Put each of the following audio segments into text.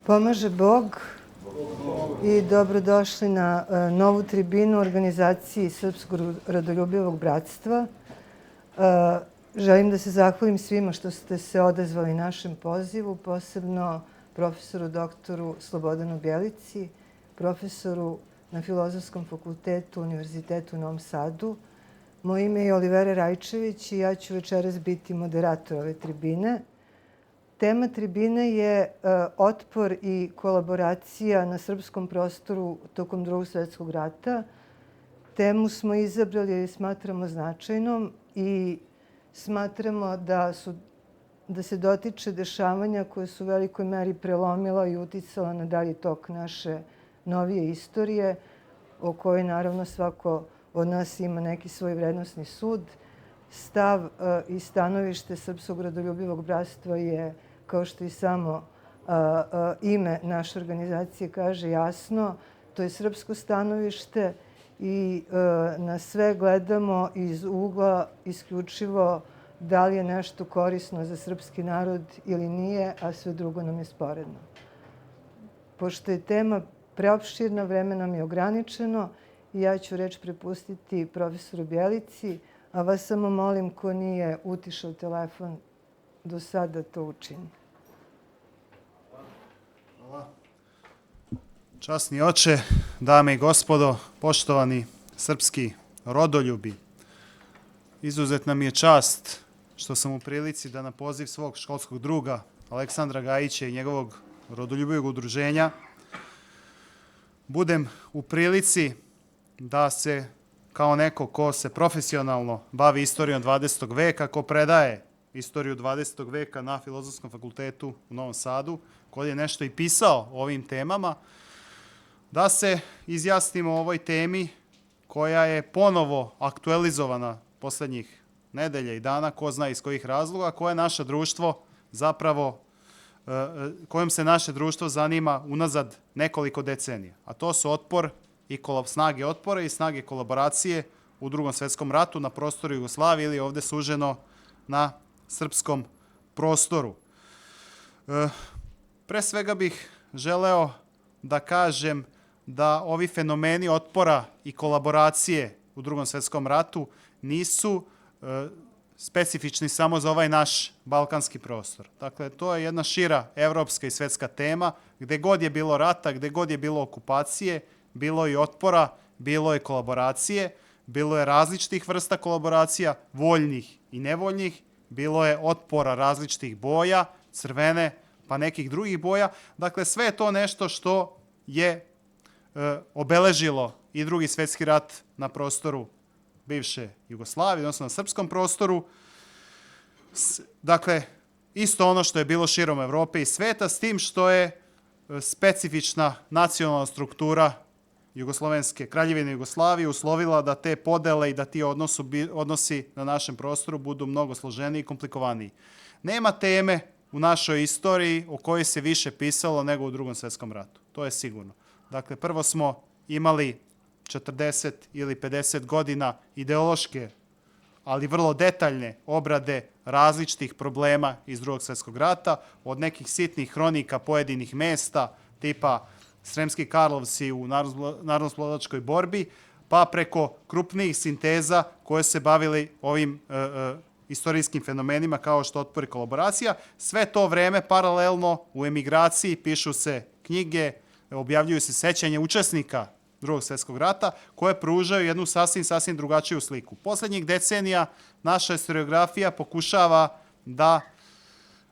Pomaže Bog i dobrodošli na novu tribinu organizaciji Srpskog rodoljubivog bratstva. Želim da se zahvalim svima što ste se odazvali našem pozivu, posebno profesoru doktoru Slobodanu Bjelici, profesoru na Filozofskom fakultetu Univerzitetu u Novom Sadu. Moje ime je Olivera Rajčević i ja ću večeras biti moderator ove tribine. Tema tribine je otpor i kolaboracija na srpskom prostoru tokom Drugog svjetskog rata. Temu smo izabrali jer smatramo značajnom i smatramo da se dotiče dešavanja koje su u velikoj meri prelomila i uticala na dalji tok naše novije istorije, o kojoj naravno svako od nas ima neki svoj vrednosni sud. Stav i stanovište Srpskog rodoljubivog bratstva je, kao što i samo ime naše organizacije kaže, jasno. To je srpsko stanovište i na sve gledamo iz ugla isključivo da li je nešto korisno za srpski narod ili nije, a sve drugo nam je sporedno. Pošto je tema preopširna, vreme nam je ograničeno i ja ću reč prepustiti profesoru Bjelici, a vas samo molim ko nije utišao telefon do sada da to učini. Hvala. Časni oče, dame i gospodo, poštovani srpski rodoljubi. Izuzetna mi je čast što sam u prilici da na poziv svog školskog druga Aleksandra Gajića i njegovog rodoljubivog udruženja budem u prilici da se kao neko ko se profesionalno bavi istorijom 20. veka, ko predaje istoriju 20. veka na Filozofskom fakultetu u Novom Sadu, koji je nešto i pisao o ovim temama, da se izjasnimo o ovoj temi koja je ponovo aktualizovana poslednjih nedelja i dana, ko zna iz kojih razloga, koje naše društvo zapravo, kojom se naše društvo zanima unazad nekoliko decenija. A to su otpor i snage otpora i snage kolaboracije u Drugom svjetskom ratu na prostoru Jugoslavije ili ovdje suženo na srpskom prostoru. Pre svega bih želeo da kažem da ovi fenomeni otpora i kolaboracije u Drugom svjetskom ratu nisu specifični samo za ovaj naš balkanski prostor. Dakle, to je jedna šira evropska i svjetska tema. Gde god je bilo rata, gde god je bilo okupacije, bilo je otpora, bilo je kolaboracije, bilo je različitih vrsta kolaboracija, voljnih i nevoljnih, bilo je otpora različitih boja, crvene, pa nekih drugih boja. Dakle, sve je to nešto što je obeležilo i Drugi svjetski rat na prostoru bivše Jugoslavije, odnosno na srpskom prostoru. Dakle, isto ono što je bilo širom Evrope i sveta, s tim što je specifična nacionalna struktura Jugoslovenske kraljevine Jugoslavije uslovila da te podele i da ti odnosi na našem prostoru budu mnogo složeniji i komplikovaniji. Nema teme u našoj istoriji o kojoj se više pisalo nego u Drugom svjetskom ratu. To je sigurno. Dakle, prvo smo imali 40 ili 50 godina ideološke, ali vrlo detaljne obrade različitih problema iz Drugog svjetskog rata, od nekih sitnih hronika pojedinih mesta, tipa Sremski Karlovci u narodnooslobodilačkoj borbi, pa preko krupnijih sinteza koje se bavili ovim istorijskim fenomenima kao što otpor i kolaboracija. Sve to vreme paralelno u emigraciji pišu se knjige, objavljuju se sećanja učesnika Drugog svjetskog rata koje pružaju jednu sasvim drugačiju sliku. Poslednjih decenija naša historiografija pokušava da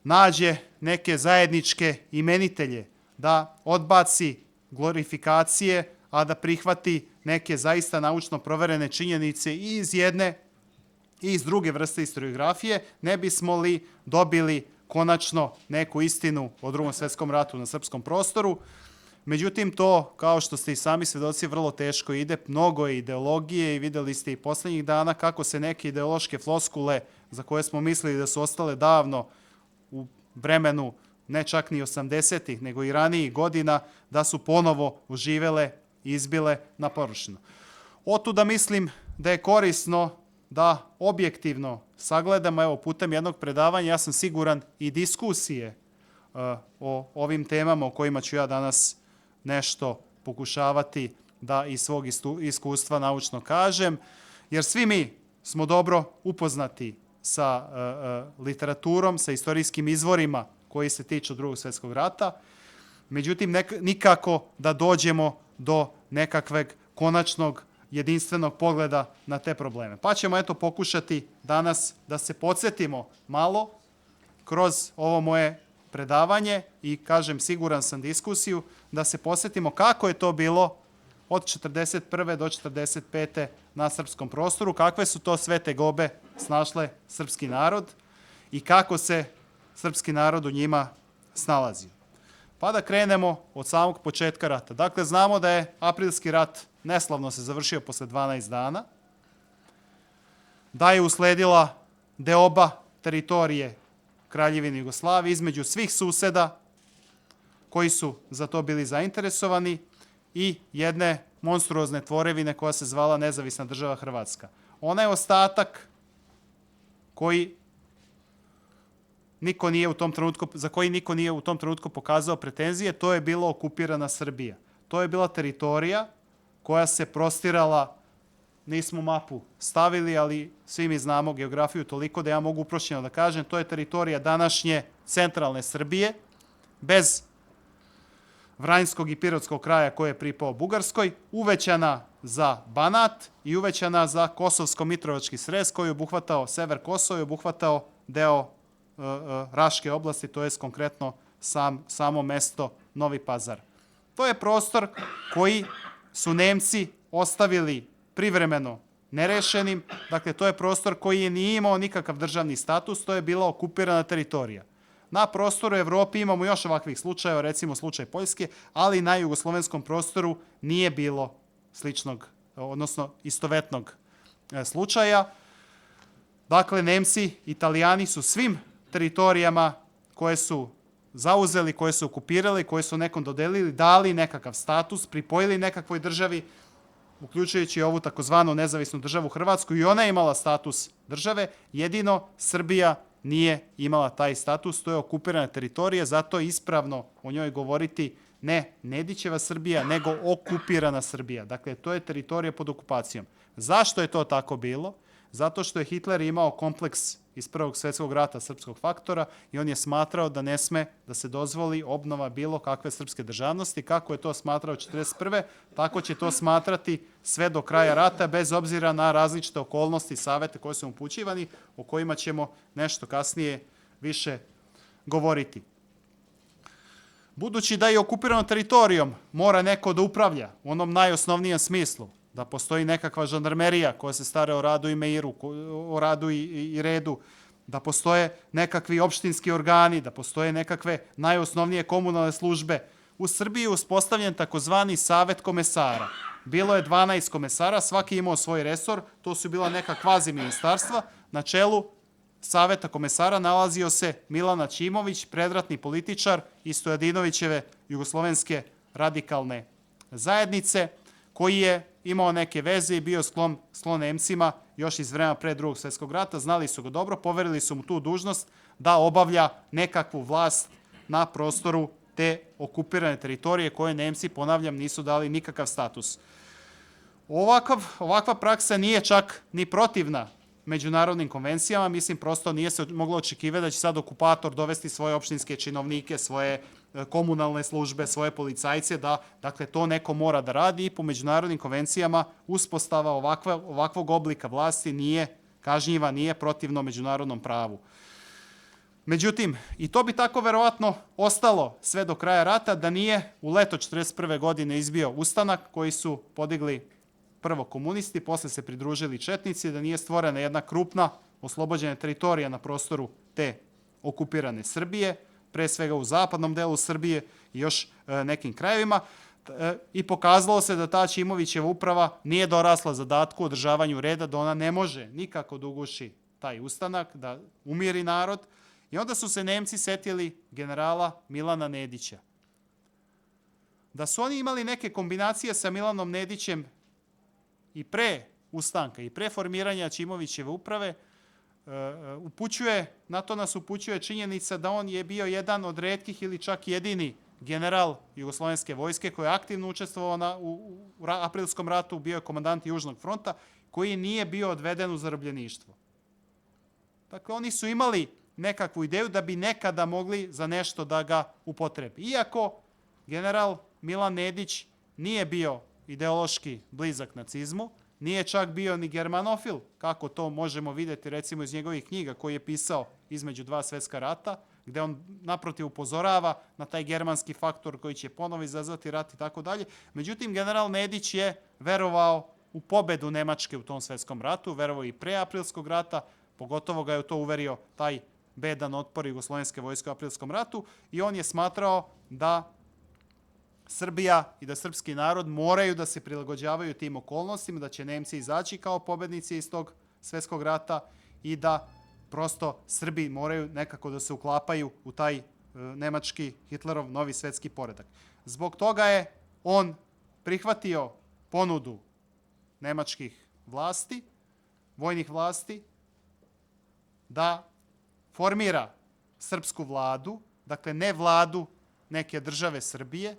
nađe neke zajedničke imenitelje, da odbaci glorifikacije, a da prihvati neke zaista naučno proverene činjenice i iz jedne i iz druge vrste historiografije, ne bismo li dobili konačno neku istinu o Drugom svjetskom ratu na srpskom prostoru. Međutim, to, kao što ste i sami svedoci, vrlo teško ide. Mnogo je ideologije i videli ste i poslednjih dana kako se neke ideološke floskule za koje smo mislili da su ostale davno u vremenu ne čak ni 80-ih, nego i ranijih godina, da su ponovo uživele i izbile na površinu. Otuda mislim da je korisno da objektivno sagledamo, evo, putem jednog predavanja, ja sam siguran, i diskusije o ovim temama o kojima ću ja danas nešto pokušavati da iz svog iskustva naučno kažem, jer svi mi smo dobro upoznati sa literaturom, sa istorijskim izvorima koji se tiču Drugog svjetskog rata. Međutim, nikako da dođemo do nekakvog konačnog jedinstvenog pogleda na te probleme. Pa ćemo eto pokušati danas da se podsjetimo malo kroz ovo moje predavanje i kažem siguran sam diskusiju da se podsjetimo kako je to bilo od 1941. do 1945. na srpskom prostoru, kakve su to sve tegobe snašle srpski narod i kako se srpski narod u njima snalazio. Pa da krenemo od samog početka rata. Dakle, znamo da je aprilski rat neslavno se završio posle 12 dana, da je usledila deoba teritorije Kraljevine Jugoslavije između svih suseda koji su za to bili zainteresovani i jedne monstruozne tvorevine koja se zvala Nezavisna država Hrvatska. Ona je ostatak koji niko nije u tom trenutku, za koji niko nije u tom trenutku pokazao pretenzije, to je bila okupirana Srbija. To je bila teritorija koja se prostirala, nismo mapu stavili, ali svi mi znamo geografiju toliko da ja mogu uprošćeno da kažem, to je teritorija današnje centralne Srbije, bez Vranjskog i Pirotskog kraja koji je pripao Bugarskoj, uvećana za Banat i uvećana za Kosovsko-Mitrovački srez koji je obuhvatao sever Kosova i obuhvatao deo Raške oblasti, to je konkretno samo mesto Novi Pazar. To je prostor koji su Nemci ostavili privremeno nerešenim, dakle to je prostor koji nije imao nikakav državni status, to je bila okupirana teritorija. Na prostoru Evrope imamo još ovakvih slučajeva, recimo slučaj Poljske, ali na jugoslovenskom prostoru nije bilo sličnog, odnosno istovetnog slučaja. Dakle, Nemci, Italijani su svim teritorijama koje su zauzeli, koje su okupirali, koje su nekom dodelili, dali nekakav status, pripojili nekakvoj državi, uključujući ovu takozvanu nezavisnu državu Hrvatsku, i ona je imala status države, jedino Srbija nije imala taj status, to je okupirana teritorija, zato je ispravno o njoj govoriti ne Nedićeva Srbija, nego okupirana Srbija. Dakle, to je teritorija pod okupacijom. Zašto je to tako bilo? Zato što je Hitler imao kompleks iz Prvog svjetskog rata srpskog faktora i on je smatrao da ne sme da se dozvoli obnova bilo kakve srpske državnosti. Kako je to smatrao 1941. tako će to smatrati sve do kraja rata, bez obzira na različite okolnosti i savete koje su upućivani, o kojima ćemo nešto kasnije više govoriti. Budući da je okupirano teritorijom, mora neko da upravlja u onom najosnovnijem smislu, da postoji nekakva žandarmerija koja se stara o radu i miru, o radu i redu, da postoje nekakvi opštinski organi, da postoje nekakve najosnovnije komunalne službe. U Srbiji je uspostavljen takozvani Savet komesara. Bilo je 12 komesara, svaki imao svoj resor, to su bila neka kvazi ministarstva. Na čelu Saveta komesara nalazio se Milan Aćimović, predratni političar iz Stojadinovićeve jugoslovenske radikalne zajednice, koji je imao neke veze i bio sklon Nemcima još iz vremena pre Drugog svjetskog rata. Znali su ga dobro, poverili su mu tu dužnost da obavlja nekakvu vlast na prostoru te okupirane teritorije koje Nemci, ponavljam, nisu dali nikakav status. Ovakva praksa nije čak ni protivna međunarodnim konvencijama, mislim prosto nije se moglo očekivati da će sad okupator dovesti svoje opštinske činovnike, svoje komunalne službe, svoje policajce, da dakle to neko mora da radi i po međunarodnim konvencijama uspostava ovakvog oblika vlasti nije kažnjiva, nije protivno međunarodnom pravu. Međutim, i to bi tako verovatno ostalo sve do kraja rata da nije u leto 1941. godine izbio ustanak koji su podigli prvo komunisti, posle se pridružili četnici, da nije stvorena jedna krupna oslobođena teritorija na prostoru te okupirane Srbije, pre svega u zapadnom delu Srbije i još nekim krajevima, i pokazalo se da ta Aćimovićeva uprava nije dorasla zadatku održavanju reda, da ona ne može nikako da uguši taj ustanak, da umiri narod, i onda su se Nemci setili generala Milana Nedića. Da su oni imali neke kombinacije sa Milanom Nedićem i pre ustanka i pre formiranja Aćimovićeve uprave, na to nas upućuje činjenica da on je bio jedan od retkih ili čak jedini general Jugoslovenske vojske koji je aktivno učestvovao u aprilskom ratu, bio je komandant Južnog fronta, koji nije bio odveden u zarobljeništvo. Dakle, oni su imali nekakvu ideju da bi nekada mogli za nešto da ga upotrebi. Iako general Milan Nedić nije bio ideološki blizak nacizmu, nije čak bio ni germanofil, kako to možemo vidjeti recimo iz njegovih knjiga koji je pisao između dva svjetska rata, gde on naprotiv upozorava na taj germanski faktor koji će ponovo izazvati rat i tako dalje. Međutim, general Nedić je verovao u pobedu Nemačke u tom svjetskom ratu, verovao i pre aprilskog rata, pogotovo ga je u to uverio taj bedan otpor Jugoslovenske vojske u aprilskom ratu i on je smatrao da Srbija i da srpski narod moraju da se prilagođavaju tim okolnostima, da će Nemci izaći kao pobednici iz tog svjetskog rata i da prosto Srbi moraju nekako da se uklapaju u taj nemački Hitlerov novi svjetski poredak. Zbog toga je on prihvatio ponudu nemačkih vlasti, vojnih vlasti, da formira srpsku vladu, dakle ne vladu neke države Srbije,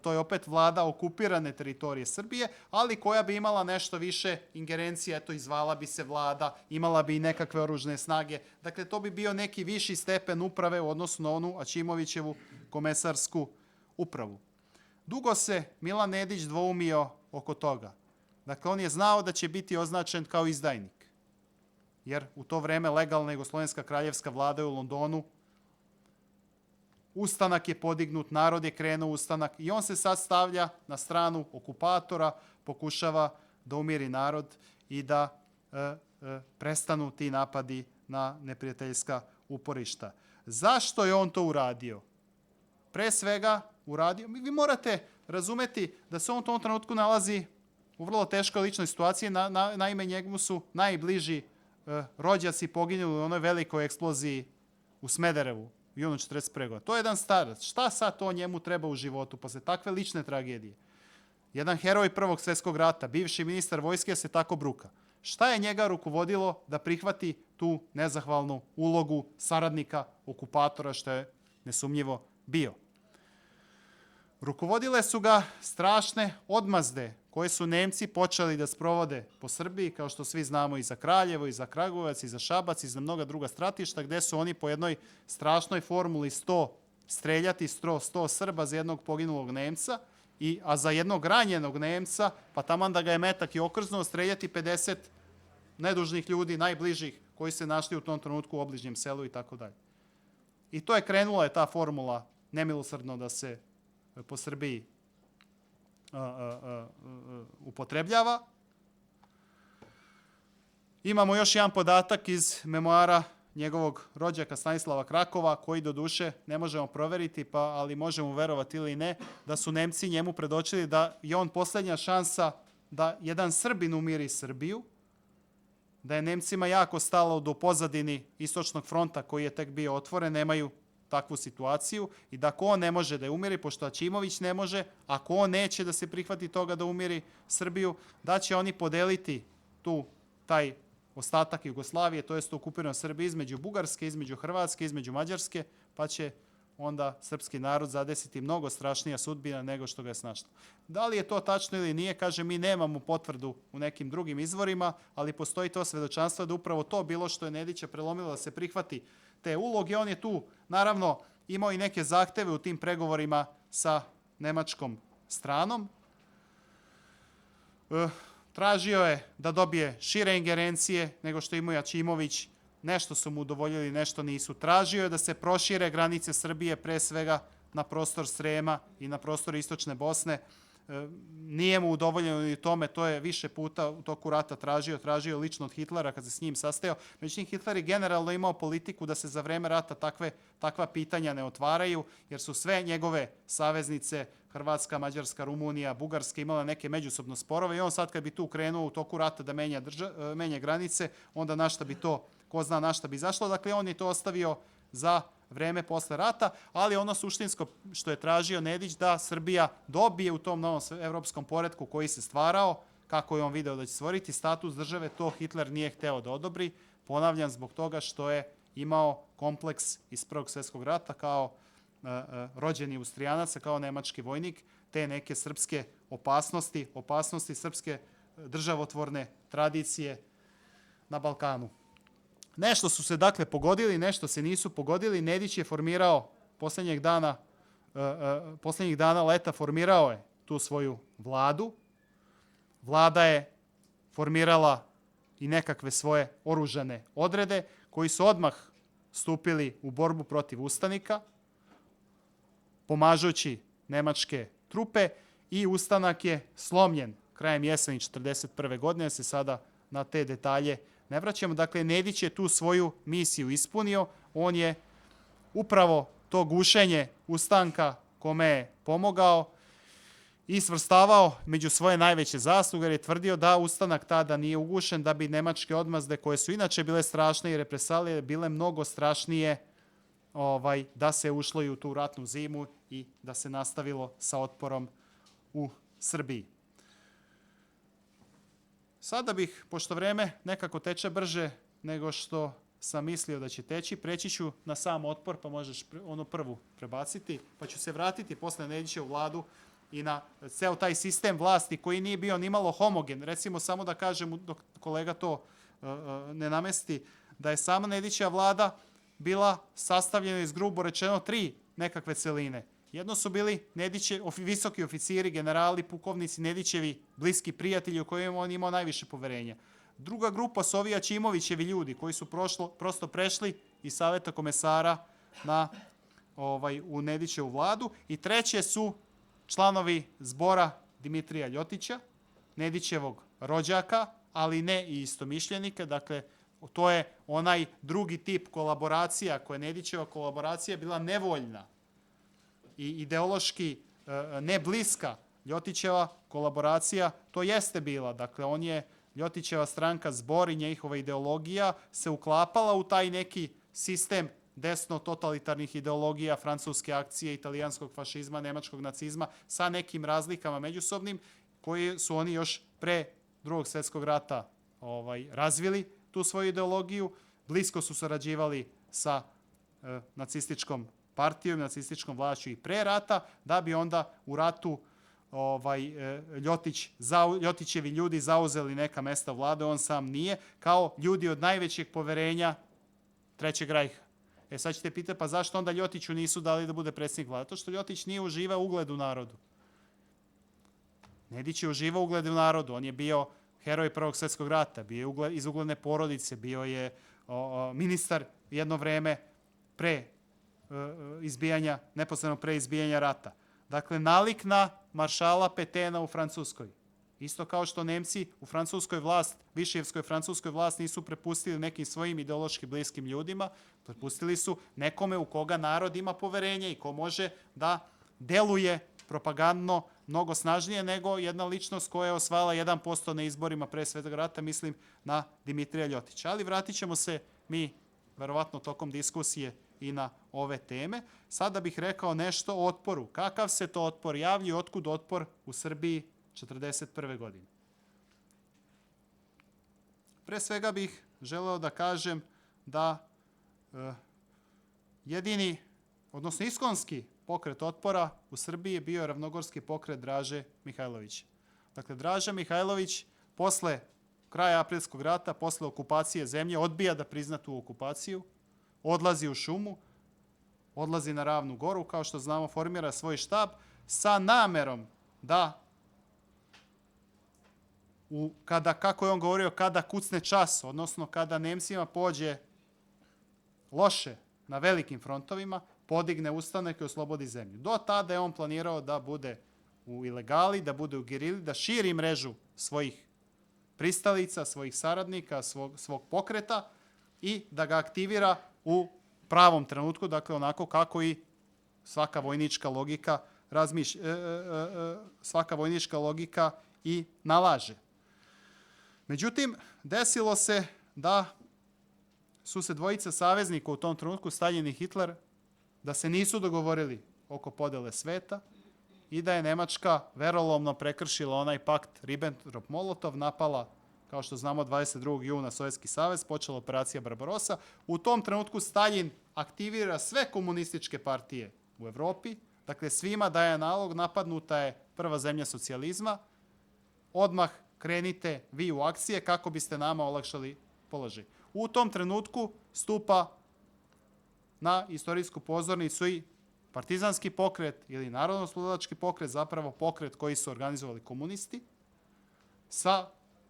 to je opet vlada okupirane teritorije Srbije, ali koja bi imala nešto više ingerencije, eto izvala bi se vlada, imala bi i nekakve oružne snage. Dakle, to bi bio neki viši stepen uprave u odnosu na onu Aćimovićevu komesarsku upravu. Dugo se Milan Nedić dvoumio oko toga. Dakle, on je znao da će biti označen kao izdajnik, jer u to vreme legalna Jugoslovenska kraljevska vlada je u Londonu, ustanak je podignut, narod je krenuo ustanak i on se sad stavlja na stranu okupatora, pokušava da umiri narod i da prestanu ti napadi na neprijateljska uporišta. Zašto je on to uradio? Pre svega uradio, vi morate razumeti da se on u tom trenutku nalazi u vrlo teškoj ličnoj situaciji, naime njemu su najbliži rođaci poginuli u onoj velikoj eksploziji u Smederevu, junu 1941. godine. To je jedan starac. Šta sad to njemu treba u životu posle takve lične tragedije? Jedan heroj Prvog svjetskog rata, bivši ministar vojske, se tako bruka. Šta je njega rukovodilo da prihvati tu nezahvalnu ulogu saradnika okupatora, što je nesumnjivo bio? Rukovodile su ga strašne odmazde koje su Nemci počeli da sprovode po Srbiji, kao što svi znamo i za Kraljevo, i za Kragujevac, i za Šabac, i za mnoga druga stratišta, gde su oni po jednoj strašnoj formuli 100 streljati, 100 Srba za jednog poginulog Nemca, a za jednog ranjenog Nemca, pa taman da ga je metak i okrznuo, streljati 50 nedužnih ljudi, najbližih, koji se našli u tom trenutku u obližnjem selu i tako dalje. I to je krenula je ta formula nemilosrdno da se po Srbiji upotrebljava. Imamo još jedan podatak iz memoara njegovog rođaka Stanislava Krakova, koji do duše ne možemo proveriti, ali možemo verovati ili ne, da su Nemci njemu predočili da je on posljednja šansa da jedan Srbin umiri Srbiju, da je Nemcima jako stalo do pozadini Istočnog fronta koji je tek bio otvoren, nemaju takvu situaciju i da ako on ne može da je umiri, pošto Aćimović ne može, ako on neće da se prihvati toga da umiri Srbiju, da će oni podeliti taj ostatak Jugoslavije, to jest okupirano Srbije između Bugarske, između Hrvatske, između Mađarske, pa će onda srpski narod zadesiti mnogo strašnija sudbina nego što ga je snašla. Da li je to tačno ili nije, kaže, mi nemamo potvrdu u nekim drugim izvorima, ali postoji to svedočanstvo da upravo to bilo što je Nedića prelomilo da se prihvati te uloge. On je tu, naravno, imao i neke zahteve u tim pregovorima sa nemačkom stranom. Tražio je da dobije šire ingerencije nego što imao Aćimović. Nešto su mu udovoljili, nešto nisu. Tražio je da se prošire granice Srbije, pre svega na prostor Srema i na prostor Istočne Bosne. Nije mu udovoljeno ni tome, to je više puta u toku rata tražio lično od Hitlera kad se s njim sastao. Međutim, Hitler je generalno imao politiku da se za vreme rata takva pitanja ne otvaraju, jer su sve njegove saveznice, Hrvatska, Mađarska, Rumunija, Bugarska, imala neke međusobno sporove i on sad kad bi tu krenuo u toku rata da menja granice, onda na šta bi to, ko zna na šta bi zašlo. Dakle, on je to ostavio za vreme posle rata, ali ono suštinsko što je tražio Nedić da Srbija dobije u tom novom evropskom poretku koji se stvarao, kako je on video da će stvoriti status države, to Hitler nije hteo da odobri, ponavljam, zbog toga što je imao kompleks iz Prvog svjetskog rata kao rođeni Austrijanac, kao nemački vojnik, te neke srpske opasnosti srpske državotvorne tradicije na Balkanu. Nešto su se dakle pogodili, nešto se nisu pogodili. Nedić je formirao posljednjih dana leta formirao je tu svoju vladu. Vlada je formirala i nekakve svoje oružane odrede koji su odmah stupili u borbu protiv ustanika, pomažući nemačke trupe, i ustanak je slomljen krajem jeseni 1941. godine, se sada na te detalje ne vraćamo. Dakle, Nedić je tu svoju misiju ispunio. On je upravo to gušenje ustanka kome je pomogao i svrstavao među svoje najveće zasluge, jer je tvrdio da ustanak tada nije ugušen, da bi nemačke odmazde, koje su inače bile strašne i represalije, bile mnogo strašnije da se ušlo i u tu ratnu zimu i da se nastavilo sa otporom u Srbiji. Sada bih, pošto vreme nekako teče brže nego što sam mislio da će teći, preći ću na sam otpor, pa možeš onu prvu prebaciti, pa ću se vratiti posle Nedićevu vladu i na ceo taj sistem vlasti koji nije bio nimalo homogen. Recimo, samo da kažem, dok kolega to ne namesti, da je sama Nedićeva vlada bila sastavljena iz, grubo rečeno, 3 nekakve celine. Jedno su bili visoki oficiri, generali, pukovnici, Nedićevi bliski prijatelji u kojima on imao najviše poverenja. Druga grupa su ovi Aćimovićevi ljudi koji su prosto prešli iz saveta komesara u Nedićevu vladu. I treće su članovi zbora Dimitrija Ljotića, Nedićevog rođaka, ali ne i istomišljenika. Dakle, to je onaj drugi tip kolaboracija, koja je Nedićeva kolaboracija bila nevoljna i ideološki ne bliska. Ljotićeva kolaboracija to jeste bila. Dakle, Ljotićeva stranka Zbor i njihova ideologija se uklapala u taj neki sistem desno-totalitarnih ideologija, francuske akcije, italijanskog fašizma, nemačkog nacizma, sa nekim razlikama međusobnim, koje su oni još pre Drugog svjetskog rata razvili tu svoju ideologiju. Blisko su sarađivali sa nacističkom partijom, nacističkom vlašću i pre rata, da bi onda u ratu Ljotićevi ljudi zauzeli neka mesta vlade, on sam nije, kao ljudi od najvećeg poverenja Trećeg rajha. Sad ćete pitati, pa zašto onda Ljotiću nisu dali da bude predsjednik vlade? To što Ljotić nije uživao ugled u narodu. Nedić je uživao ugled u narodu. On je bio heroj Prvog svjetskog rata, bio je iz ugledne porodice, bio je ministar jedno vreme neposredno pre izbijanja rata. Dakle, nalik na maršala Petena u Francuskoj. Isto kao što Nemci u francuskoj višijevskoj francuskoj vlast nisu prepustili nekim svojim ideološki bliskim ljudima, prepustili su nekome u koga narod ima poverenje i ko može da deluje propagandno mnogo snažnije nego jedna ličnost koja je osvajala 1% na izborima pre Svetog rata, mislim na Dimitrija Ljotića. Ali vratit ćemo se mi, verovatno tokom diskusije, i na ove teme. Sada bih rekao nešto o otporu. Kakav se to otpor javlja i otkud otpor u Srbiji 1941. godine? Pre svega bih želeo da kažem da jedini, odnosno iskonski pokret otpora u Srbiji je bio ravnogorski pokret Draže Mihajlovića. Dakle, Draža Mihajlović posle kraja aprilskog rata, posle okupacije zemlje, odbija da prizna tu okupaciju, odlazi u šumu, odlazi na Ravnu goru, kao što znamo, formira svoj štab sa namerom da, kako je on govorio, kada kucne čas, odnosno kada Nemcima pođe loše na velikim frontovima, podigne ustanak i oslobodi zemlju. Do tada je on planirao da bude u ilegali, da bude u gerili, da širi mrežu svojih pristalica, svojih saradnika, svog pokreta i da ga aktivira u pravom trenutku, dakle onako kako i svaka vojnička logika i nalaže. Međutim, desilo se da su se dvojica saveznika u tom trenutku, Staljin i Hitler, da se nisu dogovorili oko podele sveta i da je Nemačka verolomno prekršila onaj pakt Ribbentrop-Molotov, napala kao što znamo 22. juna Sovjetski savez, počela operacija Barbarossa. U tom trenutku Stalin aktivira sve komunističke partije u Evropi, dakle svima daje nalog, napadnuta je prva zemlja socijalizma, odmah krenite vi u akcije kako biste nama olakšali položaj. U tom trenutku stupa na istorijsku pozornicu i partizanski pokret ili narodno-oslobodilački pokret, zapravo pokret koji su organizovali komunisti, sa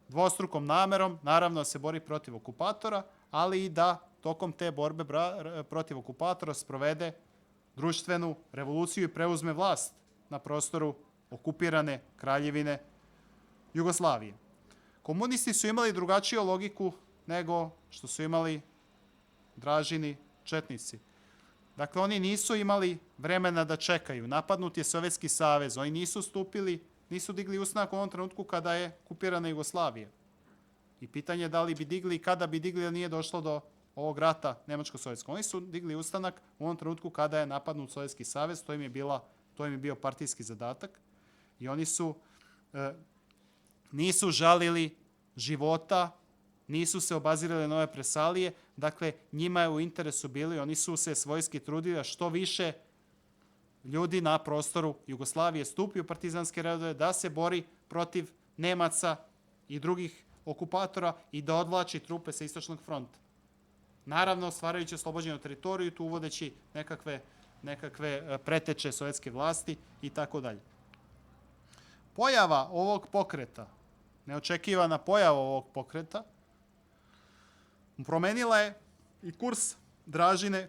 dvostrukom namerom, naravno da se bori protiv okupatora, ali i da tokom te borbe protiv okupatora sprovede društvenu revoluciju i preuzme vlast na prostoru okupirane Kraljevine Jugoslavije. Komunisti su imali drugačiju logiku nego što su imali Dražini četnici. Dakle, oni nisu imali vremena da čekaju. Napadnut je Sovjetski savez. Oni nisu digli ustanak u ovom trenutku kada je okupirana Jugoslavija. I pitanje je da li bi digli i kada bi digli, jer nije došlo do ovog rata Nemačko-sovjetskog. Oni su digli ustanak u ovom trenutku kada je napadnut Sovjetski savez. To im je bio partijski zadatak. I oni nisu žalili života, nisu se obazirali na ove presalije, dakle njima je u interesu bili, oni su se svojski trudili da što više ljudi na prostoru Jugoslavije stupi u partizanske redove, da se bori protiv Nemaca i drugih okupatora i da odvlači trupe sa istočnog fronta. Naravno, stvarajući oslobođenu teritoriju, tu uvodeći nekakve preteče sovjetske vlasti i tako dalje. Pojava ovog pokreta, neočekivana pojava ovog pokreta, promenila je i kurs Dražine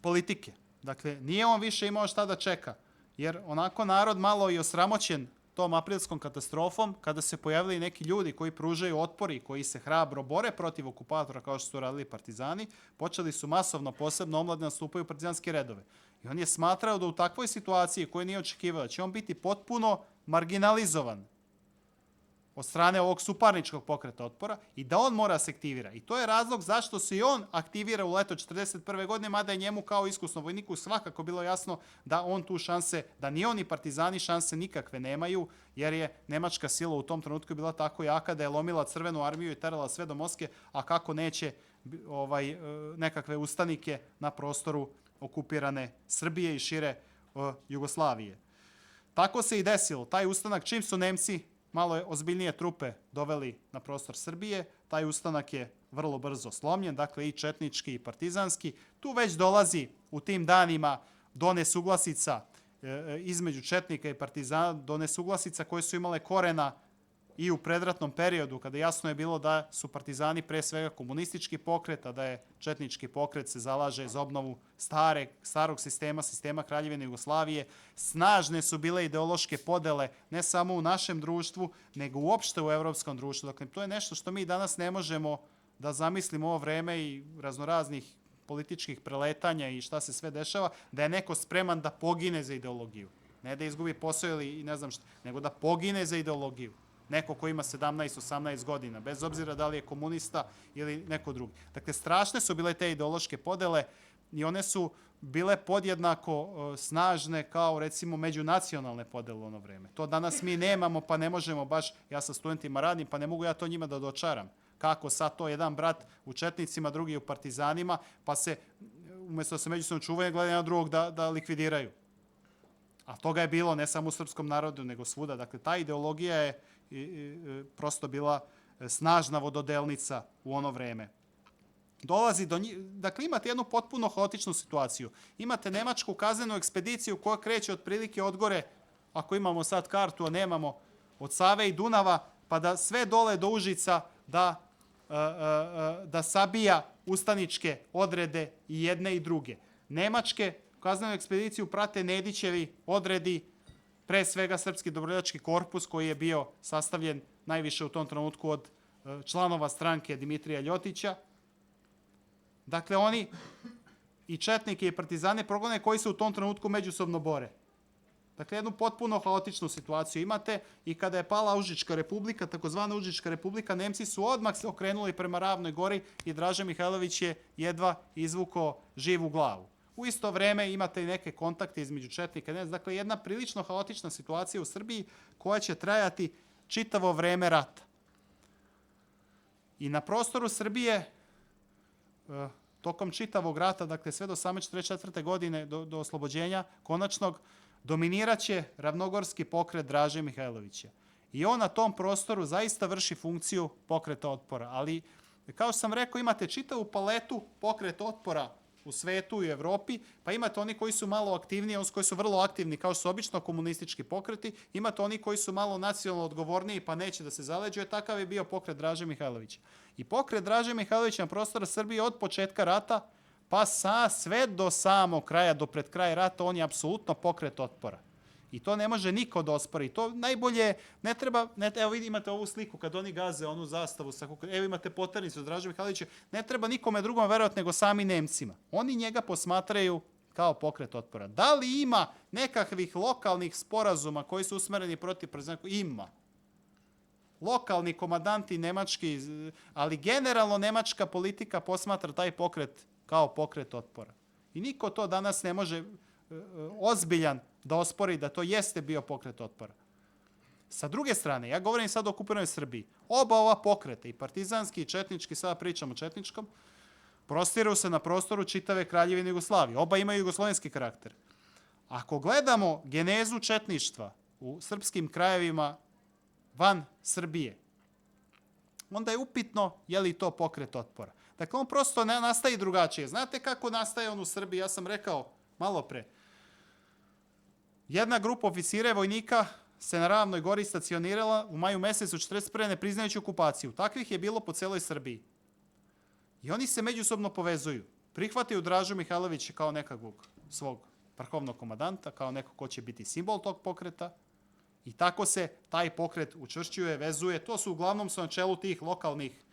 politike. Dakle, nije on više imao šta da čeka, jer onako narod malo i osramoćen tom aprilskom katastrofom, kada se pojavili neki ljudi koji pružaju otpor i koji se hrabro bore protiv okupatora, kao što su radili partizani, počeli su masovno, posebno omladina, stupaju u partizanske redove. I on je smatrao da u takvoj situaciji koju nije očekivao, da će on biti potpuno marginalizovan od strane ovog suparničkog pokreta otpora i da on mora se aktivira. I to je razlog zašto se i on aktivira u leto 1941. godine, mada je njemu kao iskusnom vojniku svakako bilo jasno da on tu šanse, da ni oni partizani šanse nikakve nemaju, jer je nemačka sila u tom trenutku bila tako jaka da je lomila Crvenu armiju i terala sve do Moskve, a kako neće nekakve ustanike na prostoru okupirane Srbije i šire Jugoslavije. Tako se i desilo. Taj ustanak, čim su Nemci malo ozbiljnije trupe doveli na prostor Srbije, taj ustanak je vrlo brzo slomljen, dakle i četnički i partizanski. Tu već dolazi u tim danima do nesuglasica između četnika i partizana, do nesuglasica koje su imale korena i u predratnom periodu, kada jasno je bilo da su partizani pre svega komunistički pokret, a da je četnički pokret se zalaže za obnovu starog sistema Kraljevine Jugoslavije. Snažne su bile ideološke podele, ne samo u našem društvu, nego uopšte u evropskom društvu. Dakle, to je nešto što mi danas ne možemo da zamislimo ovo vreme i raznoraznih političkih preletanja i šta se sve dešava, da je neko spreman da pogine za ideologiju. Ne da izgubi posao ili ne znam šta, nego da pogine za ideologiju. Neko ko ima 17-18 godina, bez obzira da li je komunista ili neko drugi. Dakle, strašne su bile te ideološke podele i one su bile podjednako snažne kao, recimo, međunacionalne podele u ono vreme. To danas mi nemamo, pa ne možemo baš, ja sa studentima radim, pa ne mogu ja to njima da dočaram. Kako sad to jedan brat u četnicima, drugi u partizanima, pa se, umjesto da se međusobno čuvaju, gledaju jedan drugog da likvidiraju. A toga je bilo ne samo u srpskom narodu, nego svuda. Dakle, ta ideologija je prosto bila snažna vododelnica u ono vreme. Dakle, imate jednu potpuno haotičnu situaciju. Imate nemačku kaznenu ekspediciju koja kreće otprilike od gore, ako imamo sad kartu, a nemamo, od Save i Dunava, pa da sve dole do Užica da sabija ustaničke odrede i jedne i druge. Nemačke kaznenu ekspediciju prate Nedićevi odredi, pre svega Srpski dobrovoljački korpus koji je bio sastavljen najviše u tom trenutku od članova stranke Dimitrija Ljotića. Dakle, oni i četnike i partizane progone koji se u tom trenutku međusobno bore. Dakle, jednu potpuno haotičnu situaciju imate i kada je pala Užička republika, takozvana Užička republika, Nemci su odmah se okrenuli prema Ravnoj gori i Draža Mihajlović je jedva izvukao živu glavu. U isto vreme imate i neke kontakte između četnika. Dakle, jedna prilično haotična situacija u Srbiji koja će trajati čitavo vreme rata. I na prostoru Srbije tokom čitavog rata, dakle sve do same 1944. godine, do oslobođenja konačnog, dominiraće ravnogorski pokret Draže Mihajlovića. I on na tom prostoru zaista vrši funkciju pokreta otpora. Ali, kao što sam rekao, imate čitavu paletu pokreta otpora u svetu i Evropi, pa imate oni koji su malo aktivniji, oni koji su vrlo aktivni, kao što su obično komunistički pokreti, imate oni koji su malo nacionalno odgovorniji, pa neće da se zaleđuje, takav je bio pokret Draže Mihajlovića. I pokret Draže Mihajlovića na prostoru Srbije od početka rata, pa sve do samog kraja, do pred kraja rata, on je apsolutno pokret otpora. I to ne može niko da ospori. To najbolje, ne treba, evo imate ovu sliku kad oni gaze onu zastavu, evo imate poternicu Draže Mihajlovića, ne treba nikome drugom verovati nego sami Nemcima. Oni njega posmatraju kao pokret otpora. Da li ima nekakvih lokalnih sporazuma koji su usmereni protiv prezidenta? Ima. Lokalni komandanti nemački, ali generalno nemačka politika posmatra taj pokret kao pokret otpora. I niko to danas ne može ozbiljan da ospori da to jeste bio pokret otpora. Sa druge strane, ja govorim sad o okupiranoj Srbiji, oba ova pokreta, i partizanski i četnički, sada pričamo o četničkom, prostiru se na prostoru čitave Kraljevine Jugoslavije. Oba imaju jugoslovenski karakter. Ako gledamo genezu četništva u srpskim krajevima van Srbije, onda je upitno je li to pokret otpora. Dakle, on prosto ne nastaje drugačije. Znate kako nastaje on u Srbiji? Ja sam rekao malo pre. Jedna grupa oficira i vojnika se na Ravnoj gori stacionirala u maju mesecu 1941. ne priznajući okupaciju. Takvih je bilo po celoj Srbiji. I oni se međusobno povezuju. Prihvataju Dražu Mihajlovića kao nekakvog svog vrhovnog komandanta, kao neko ko će biti simbol tog pokreta. I tako se taj pokret učvršćuje, vezuje. To su uglavnom na čelu tih lokalnih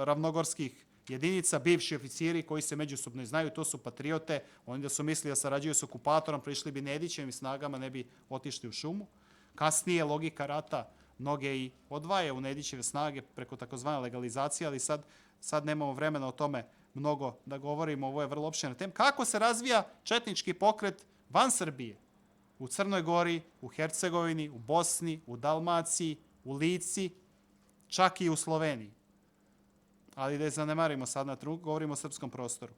ravnogorskih jedinica, bivši oficiri koji se međusobno znaju, to su patriote, oni da su mislili da sarađuju s okupatorom, prišli bi Nedićevim snagama, ne bi otišli u šumu. Kasnije logika rata mnoge i odvaje u Nedićeve snage preko takozvane legalizacije, ali sad nemamo vremena o tome mnogo da govorimo, ovo je vrlo opširna tema. Kako se razvija četnički pokret van Srbije? U Crnoj Gori, u Hercegovini, u Bosni, u Dalmaciji, u Lici, čak i u Sloveniji. Ali da je zanemarimo sad na trug, govorimo o srpskom prostoru.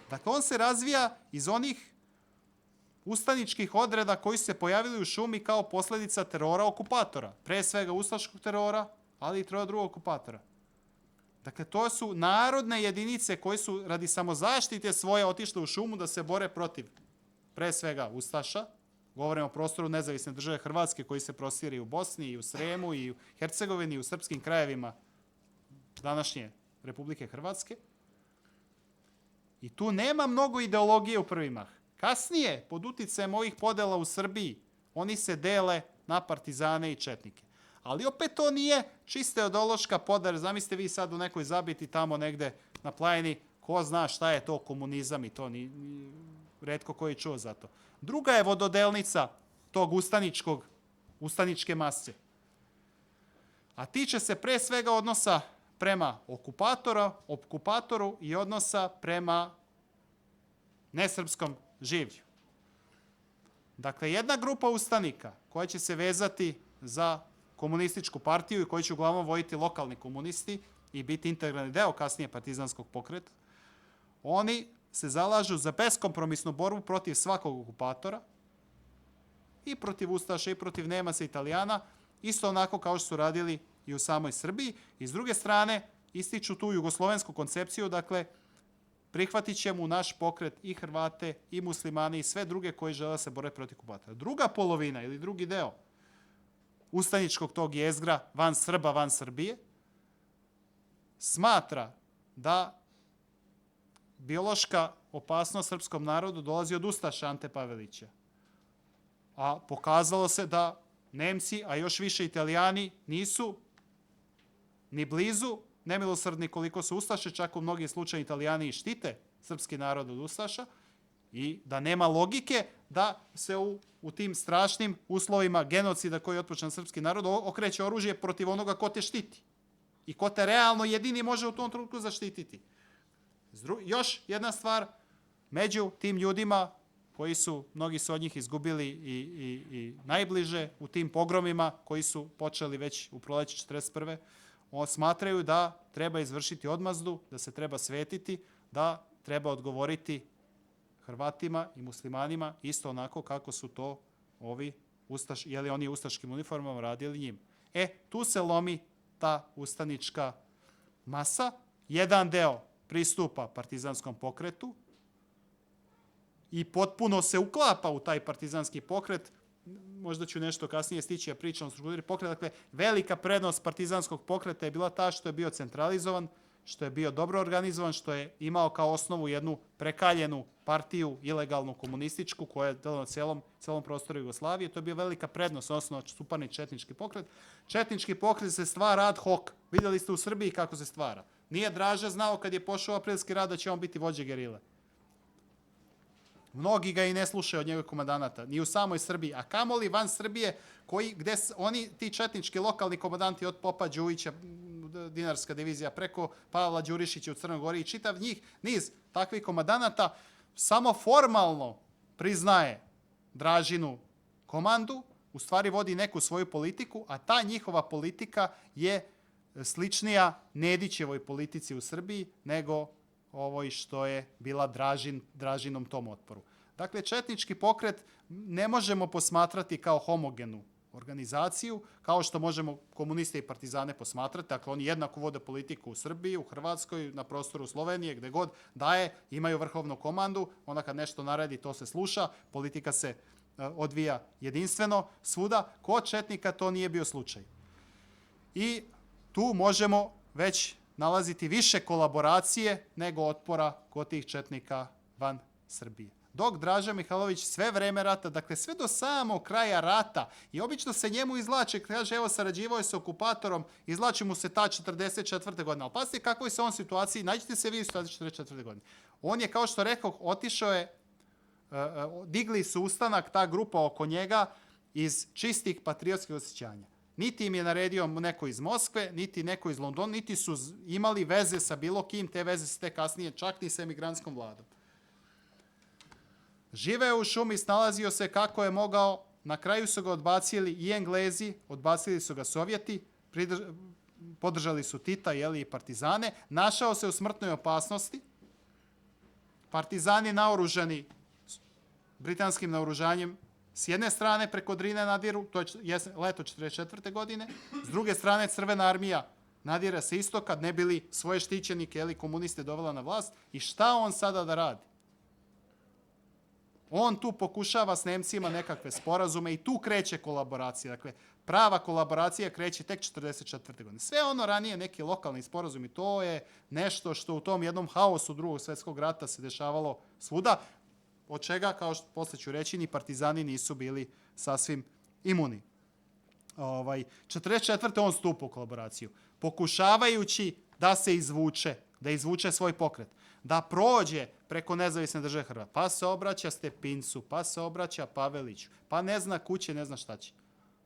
Dakle, on se razvija iz onih ustaničkih odreda koji su se pojavili u šumi kao posljedica terora okupatora. Pre svega ustaškog terora, ali i terora drugog okupatora. Dakle, to su narodne jedinice koje su radi samozaštite svoje otišle u šumu da se bore protiv pre svega ustaša. Govorimo o prostoru nezavisne države Hrvatske koji se prostire i u Bosni, i u Sremu, i u Hercegovini, i u srpskim krajevima današnje Republike Hrvatske. I tu nema mnogo ideologije u prvi mah. Kasnije, pod uticajem ovih podela u Srbiji, oni se dele na partizane i četnike. Ali opet to nije čista ideološka podela. Zamislite vi sad u nekoj zabiti tamo negde na planini, ko zna šta je to komunizam i to retko ko je čuo za to. Druga je vododelnica tog ustaničke mase. A tiče se pre svega odnosa prema okupatoru i odnosa prema nesrpskom življu. Dakle, jedna grupa ustanika koja će se vezati za komunističku partiju i koji će uglavnom voditi lokalni komunisti i biti integralni deo kasnije partizanskog pokreta, oni se zalažu za beskompromisnu borbu protiv svakog okupatora i protiv Ustaša i protiv Nemaca i Italijana, isto onako kao što su radili i u samoj Srbiji. I s druge strane, ističu tu jugoslovensku koncepciju, dakle, prihvatit ćemo u naš pokret i Hrvate, i muslimane, i sve druge koji žele da se bore protiv okupatora. Druga polovina ili drugi deo ustaničkog tog jezgra van Srba, van Srbije, smatra da biološka opasnost srpskom narodu dolazi od ustaša Ante Pavelića. A pokazalo se da Nemci, a još više Italijani, nisu ni blizu nemilosrdni koliko su ustaše, čak u mnogim slučajima Italijani štite srpski narod od ustaša i da nema logike da se u tim strašnim uslovima genocida koji je otpočeo srpski narod okreće oružje protiv onoga ko te štiti i ko te realno jedini može u tom trenutku zaštititi. Još jedna stvar, među tim ljudima koji su, mnogi su od njih izgubili i najbliže u tim pogromima koji su počeli već u proleće 1941. smatraju da treba izvršiti odmazdu, da se treba svetiti, da treba odgovoriti Hrvatima i muslimanima isto onako kako su to ovi oni ustaškim uniformama radili njim. Tu se lomi ta ustanička masa. Jedan deo pristupa partizanskom pokretu i potpuno se uklapa u taj partizanski pokret. Možda ću nešto kasnije stići, ja pričam o strukturi pokreta. Dakle, velika prednost partizanskog pokreta je bila ta što je bio centralizovan, što je bio dobro organizovan, što je imao kao osnovu jednu prekaljenu partiju, ilegalnu komunističku, koja je delala na celom prostoru Jugoslavije. To je bio velika prednost, odnosno suparni četnički pokret. Četnički pokret se stvara ad hoc. Vidjeli ste u Srbiji kako se stvara. Nije Draža znao kad je pošao aprilski rat da će on biti vođa gerile. Mnogi ga i ne slušaju od njegovih komandanata, ni u samoj Srbiji, a kamoli van Srbije, gde oni, ti četnički lokalni komandanti od Popa Đujića, Dinarska divizija, preko Pavla Đurišića u Crnoj Gori i čitav niz takvih komandanata, samo formalno priznaje Dražinu komandu, u stvari vodi neku svoju politiku, a ta njihova politika je sličnija Nedićevoj politici u Srbiji nego ovoj što je bila Dražinom tom otporu. Dakle, četnički pokret ne možemo posmatrati kao homogenu organizaciju, kao što možemo komuniste i partizane posmatrati. Dakle, oni jednako vode politiku u Srbiji, u Hrvatskoj, na prostoru Slovenije, gde god daje, imaju vrhovnu komandu, onda kad nešto naredi, to se sluša, politika se odvija jedinstveno svuda. Kod četnika to nije bio slučaj. I tu možemo već nalaziti više kolaboracije nego otpora kod tih četnika van Srbije. Dok Draža Mihajlović sve vreme rata, dakle sve do samog kraja rata, i obično se njemu izvlače, kaže evo sarađivao je sa okupatorom, izvlači mu se ta 44. godina. Ali pazite kakvoj se on situaciji, nađite se vi u 44. godine. On je, kao što rekao, otišao je, digli su ustanak, ta grupa oko njega, iz čistih patriotskih osjećanja. Niti im je naredio neko iz Moskve, niti neko iz Londona, niti su imali veze sa bilo kim, te veze se te kasnije čak ni sa emigrantskom vladom. Živeo u šumi, snalazio se kako je mogao, na kraju su ga odbacili i Englezi, odbacili su ga Sovjeti, podržali su Tita i partizane, našao se u smrtnoj opasnosti, partizani naoružani britanskim naoružanjem, s jedne strane preko Drine nadiru, to je leto 44. godine, s druge strane Crvena armija nadira se istoka, ne bili svoje štićenike komuniste dovela na vlast. I šta on sada da radi? On tu pokušava s Nemcima nekakve sporazume i tu kreće kolaboracija. Dakle, prava kolaboracija kreće tek 44. godine. Sve ono ranije, neki lokalni sporazumi, to je nešto što u tom jednom haosu Drugog svjetskog rata se dešavalo svuda, od čega, kao što posle ću reći, ni partizani nisu bili sasvim imuni. 44. on stupa u kolaboraciju, pokušavajući da se izvuče, da izvuče svoj pokret, da prođe preko nezavisne države Hrvatske, pa se obraća Stepincu, pa se obraća Paveliću, pa ne zna kuće, ne zna šta će.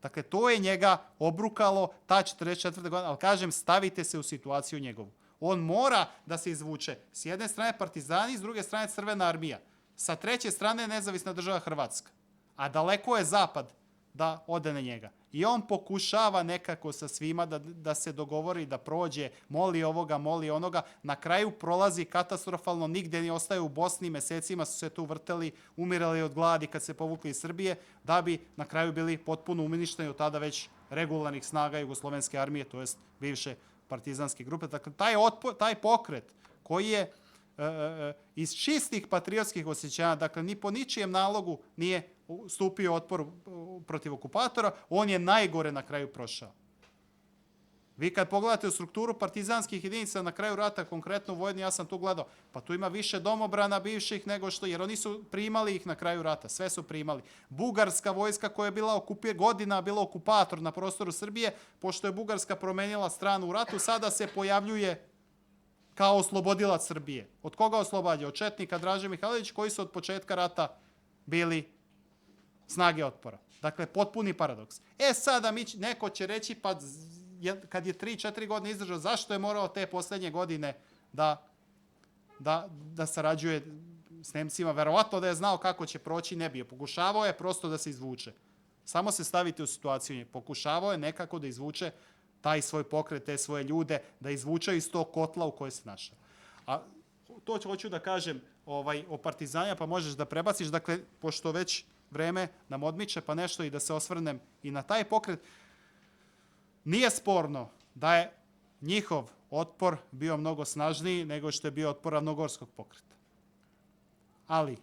Dakle, to je njega obrukalo, ta 44. godina, ali kažem, stavite se u situaciju njegovu. On mora da se izvuče. S jedne strane partizani, s druge strane Crvena armija. Sa treće strane nezavisna država Hrvatska. A daleko je zapad da ode na njega. I on pokušava nekako sa svima da se dogovori, da prođe, moli ovoga, moli onoga. Na kraju prolazi katastrofalno, nigde ne ostaje u Bosni, mesecima su se tu vrteli, umirali od gladi kad se povukli iz Srbije, da bi na kraju bili potpuno uništeni od tada već regularnih snaga Jugoslovenske armije, to jest bivše partizanske grupe. Dakle, taj pokret koji je iz čistih patriotskih osjećanja, dakle ni po ničijem nalogu nije stupio otpor protiv okupatora, on je najgore na kraju prošao. Vi kad pogledate u strukturu partizanskih jedinica na kraju rata, konkretno u Vojvodini, ja sam tu gledao, pa tu ima više domobrana bivših nego što, jer oni su primali ih na kraju rata, sve su primali. Bugarska vojska koja je bila godina bila okupator na prostoru Srbije, pošto je Bugarska promenila stranu u ratu, sada se pojavljuje kao oslobodilac Srbije. Od koga oslobađa? Od četnika Draže Mihajlović, koji su od početka rata bili snage otpora. Dakle, potpuni paradoks. Sada neko će reći, pa kad je 3-4 godine izdržao, zašto je morao te posljednje godine da sarađuje s Nemcima? Verovatno da je znao kako će proći, ne bi. Pokušavao je prosto da se izvuče. Samo se stavite u situaciju. Pokušavao je nekako da izvuče taj svoj pokret, te svoje ljude, da izvuče iz tog kotla u kojoj se našao. A to hoću da kažem o Partizanima, pa možeš da prebaciš, dakle, pošto već vreme nam odmiče, pa nešto i da se osvrnem i na taj pokret. Nije sporno da je njihov otpor bio mnogo snažniji nego što je bio otpor ravnogorskog pokreta. Ali,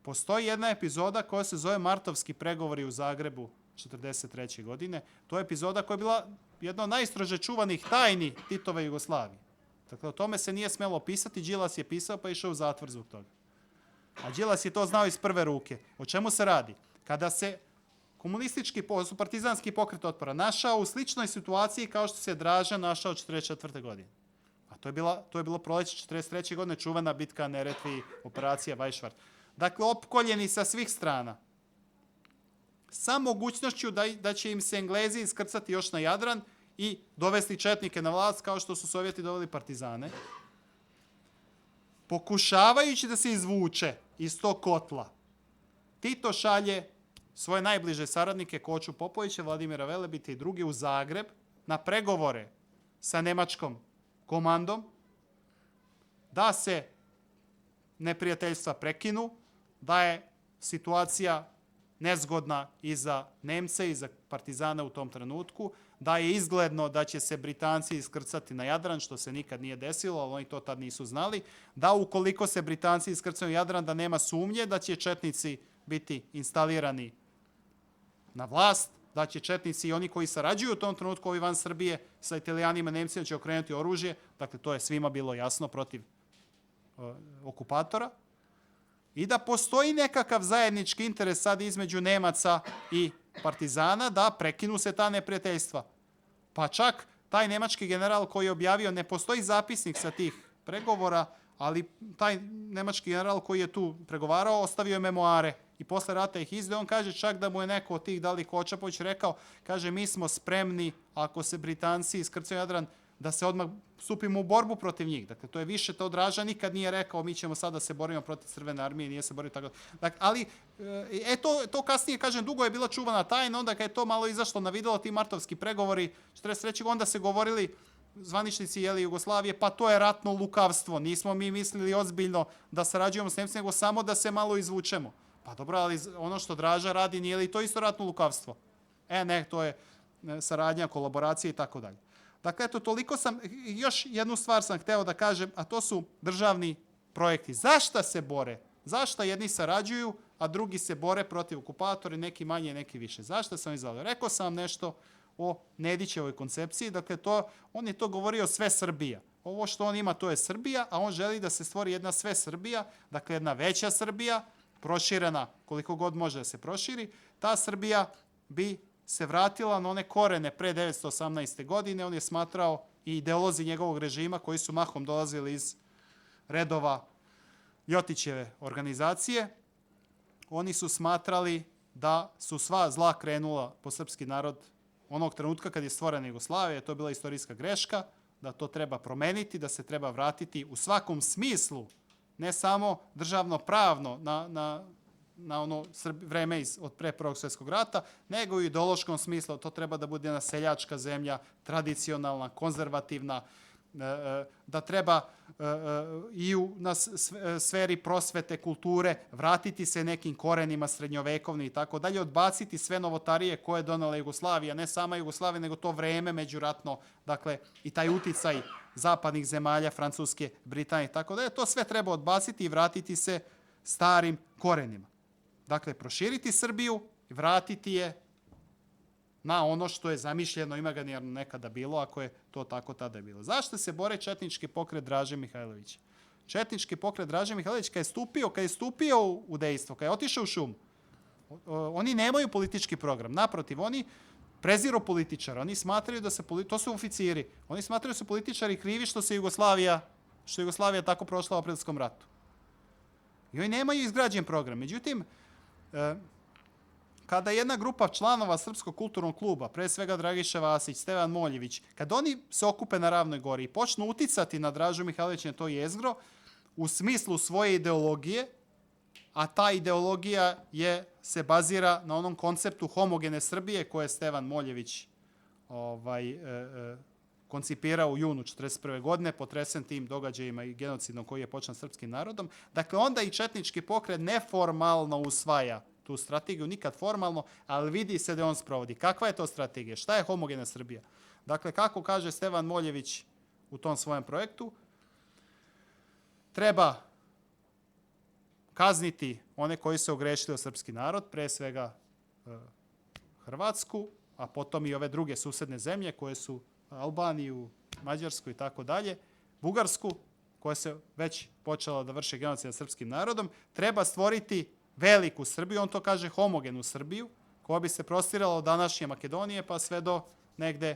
postoji jedna epizoda koja se zove Martovski pregovori u Zagrebu 1943. godine. To je epizoda koja je bila jedna od najstrože čuvanih tajni Titove Jugoslavije. Dakle, o tome se nije smelo pisati, Đilas je pisao pa je išao u zatvor zbog toga. A Đilas je to znao iz prve ruke. O čemu se radi? Kada se partizanski pokret otpora našao u sličnoj situaciji kao što se Draža našao 1944. godine. A to je bilo proleće 1943. godine, čuvena bitka na Neretvi, operacija Vajšvart. Dakle, opkoljeni sa svih strana. Sa mogućnošću da će im se Englezi iskrcati još na Jadran i dovesti četnike na vlast kao što su Sovjeti doveli partizane. Pokušavajući da se izvuče iz tog kotla, Tito šalje svoje najbliže saradnike Koču Popovića, Vladimira Velebita i drugi u Zagreb na pregovore sa nemačkom komandom da se neprijateljstva prekinu, da je situacija nezgodna i za Nemce i za partizane u tom trenutku, da je izgledno da će se Britanci iskrcati na Jadran, što se nikad nije desilo, ali oni to tad nisu znali, da ukoliko se Britanci iskrcaju na Jadran, da nema sumnje da će četnici biti instalirani na vlast, da će četnici i oni koji sarađuju u tom trenutku ovi van Srbije sa Italijanima i Nemcima će okrenuti oružje, dakle to je svima bilo jasno protiv okupatora, i da postoji nekakav zajednički interes sad između Nemaca i partizana da prekinu se ta neprijateljstva. Pa čak taj nemački general koji je objavio, ne postoji zapisnik sa tih pregovora, ali taj nemački general koji je tu pregovarao ostavio je memoare i posle rata ih izdao. On kaže čak da mu je neko od tih, da li Kočapović, rekao, kaže mi smo spremni ako se Britanci iskrcaju Jadran da se odmah stupimo u borbu protiv njih. Dakle, to je više, to Draža nikad nije rekao mi ćemo sada se borimo protiv Crvene armije, nije se borio tako. Dakle, ali, to kasnije, kažem, dugo je bila čuvana tajna, onda kad je to malo izašlo na videlo, ti martovski pregovori, 43. onda se govorili zvaničnici Jugoslavije, pa to je ratno lukavstvo, nismo mi mislili ozbiljno da sarađujemo s Nemcima, nego samo da se malo izvučemo. Pa dobro, ali ono što Draža radi, nije li to isto ratno lukavstvo? Ne, to je saradnja, kolaboracija i tako dalje. Dakle, eto, toliko još jednu stvar sam hteo da kažem, a to su državni projekti. Zašta se bore? Zašta jedni sarađuju, a drugi se bore protiv okupatora, neki manje, neki više? Zašta sam izvalio? Rekao sam vam nešto o Nedićevoj koncepciji, dakle, on je to govorio sve Srbija. Ovo što on ima, to je Srbija, a on želi da se stvori jedna sve Srbija, dakle, jedna veća Srbija, proširena koliko god može da se proširi. Ta Srbija bi se vratila na one korene pre 1918. godine. On je smatrao i ideolozi njegovog režima koji su mahom dolazili iz redova Ljotićeve organizacije. Oni su smatrali da su sva zla krenula po srpski narod onog trenutka kad je stvorena Jugoslavija, to je bila istorijska greška, da to treba promeniti, da se treba vratiti u svakom smislu, ne samo državno pravno na ono vreme od pre Prvog svjetskog rata, nego u ideološkom smislu. To treba da bude jedna seljačka zemlja, tradicionalna, konzervativna, da treba i na sferi prosvete, kulture vratiti se nekim korenima srednjovekovnim i tako dalje, odbaciti sve novotarije koje je donela Jugoslavija, ne sama Jugoslavija, nego to vreme međuratno, dakle i taj uticaj zapadnih zemalja, Francuske, Britanije i tako dalje, to sve treba odbaciti i vratiti se starim korenima. Dakle, proširiti Srbiju i vratiti je na ono što je zamišljeno imaginarno nekada bilo, ako je to tako tada bilo. Zašto se bore četnički pokret Draže Mihajlovića? Četnički pokret Draže Mihajlovića kad je stupio u dejstvo, kad je otišao u šum, oni nemaju politički program. Naprotiv, oni preziru političara. Oni smatraju da se, to su oficiri, oni smatraju da su političari krivi što je Jugoslavija tako prošla u aprilskom ratu. I oni nemaju izgrađen program. Međutim, kada jedna grupa članova Srpskog kulturnog kluba, pre svega Dragiša Vasić, Stevan Moljević, kad oni se okupe na Ravnoj gori i počnu uticati na Dražu Mihajlovića na to jezgro, u smislu svoje ideologije, a ta ideologija se bazira na onom konceptu homogene Srbije koje je Stevan Moljević koncipirao u junu 1941. godine, potresen tim događajima i genocidom koji je počeo srpskim narodom. Dakle, onda i četnički pokret neformalno usvaja tu strategiju, nikad formalno, ali vidi se da on sprovodi. Kakva je to strategija? Šta je homogena Srbija? Dakle, kako kaže Stevan Moljević u tom svojem projektu, treba kazniti one koji su ogrešili o srpski narod, pre svega Hrvatsku, a potom i ove druge susedne zemlje koje su Albaniju, Mađarsku i tako dalje, Bugarsku, koja se već počela da vrše genocid nad srpskim narodom, treba stvoriti veliku Srbiju, on to kaže homogenu Srbiju, koja bi se prostirala od današnje Makedonije pa sve do negde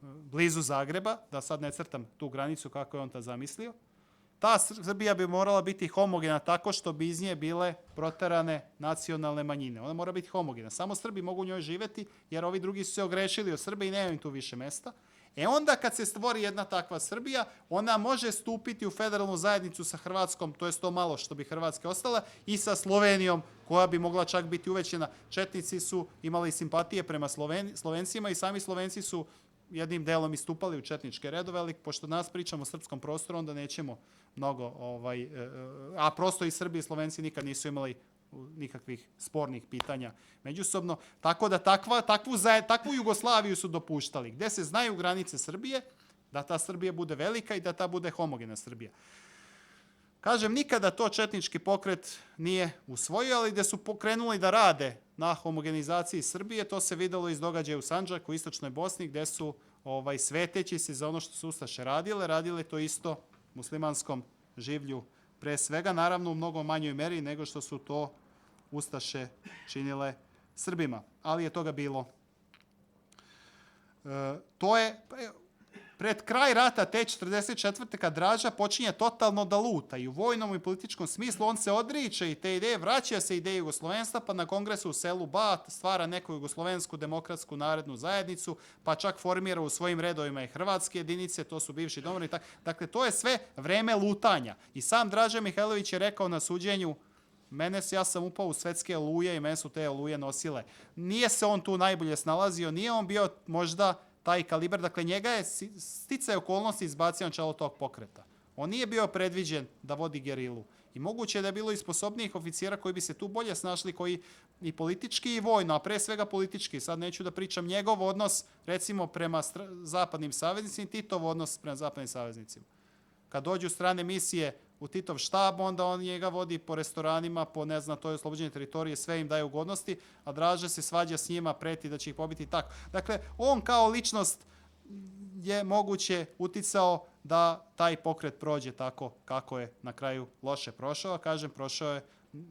blizu Zagreba, da sad ne crtam tu granicu kako je on to zamislio. Ta Srbija bi morala biti homogena tako što bi iz nje bile proterane nacionalne manjine. Ona mora biti homogena. Samo Srbi mogu u njoj živjeti, jer ovi drugi su se ogrešili o Srbe i nema im tu više mesta. Onda kad se stvori jedna takva Srbija, ona može stupiti u federalnu zajednicu sa Hrvatskom, to je to malo što bi Hrvatska ostala, i sa Slovenijom, koja bi mogla čak biti uvećena. Četnici su imali simpatije prema Slovencima i sami Slovenci su jednim delom istupali u četničke redove, ali pošto nas pričamo o srpskom prostoru, onda nećemo mnogo, a prosto i Srbi i Slovenci nikad nisu imali nikakvih spornih pitanja međusobno, tako da takvu Jugoslaviju su dopuštali, gde se znaju granice Srbije, da ta Srbija bude velika i da ta bude homogena Srbija. Kažem, nikada to četnički pokret nije usvojio, ali gde su pokrenuli da rade na homogenizaciji Srbije, to se videlo iz događaja u Sandžaku, u istočnoj Bosni, gde su sveteći se za ono što su ustaše radile to isto muslimanskom življu pre svega, naravno u mnogo manjoj meri nego što su to ustaše činile Srbima. Ali je toga bilo. To je pred kraj rata te 1944. kad Draža počinje totalno da luta i u vojnom i političkom smislu on se odriče i te ideje, vraća se ideje jugoslovenstva, pa na kongresu u selu Bat stvara neku jugoslovensku demokratsku narodnu zajednicu, pa čak formira u svojim redovima i hrvatske jedinice, to su bivši domori. Dakle, to je sve vreme lutanja. I sam Draža Mihajlović je rekao na suđenju, ja sam upao u svetske oluje i mene su te oluje nosile. Nije se on tu najbolje snalazio, nije on bio možda taj kalibar, dakle njega je sticaj okolnosti izbacio na čelo tog pokreta. On nije bio predviđen da vodi gerilu. I moguće je da je bilo i sposobnijih oficira koji bi se tu bolje snašli, koji i politički i vojno, a pre svega politički. Sad neću da pričam njegov odnos, recimo, prema zapadnim saveznicima i Titov odnos prema zapadnim saveznicima. Kad dođu strane misije u Titov štab, onda on njega vodi po restoranima, po toj oslobođenje teritorije, sve im daje ugodnosti, a Draža se svađa s njima, preti da će ih pobiti i tako. Dakle, on kao ličnost je moguće uticao da taj pokret prođe tako kako je na kraju loše prošao. Kažem, prošao je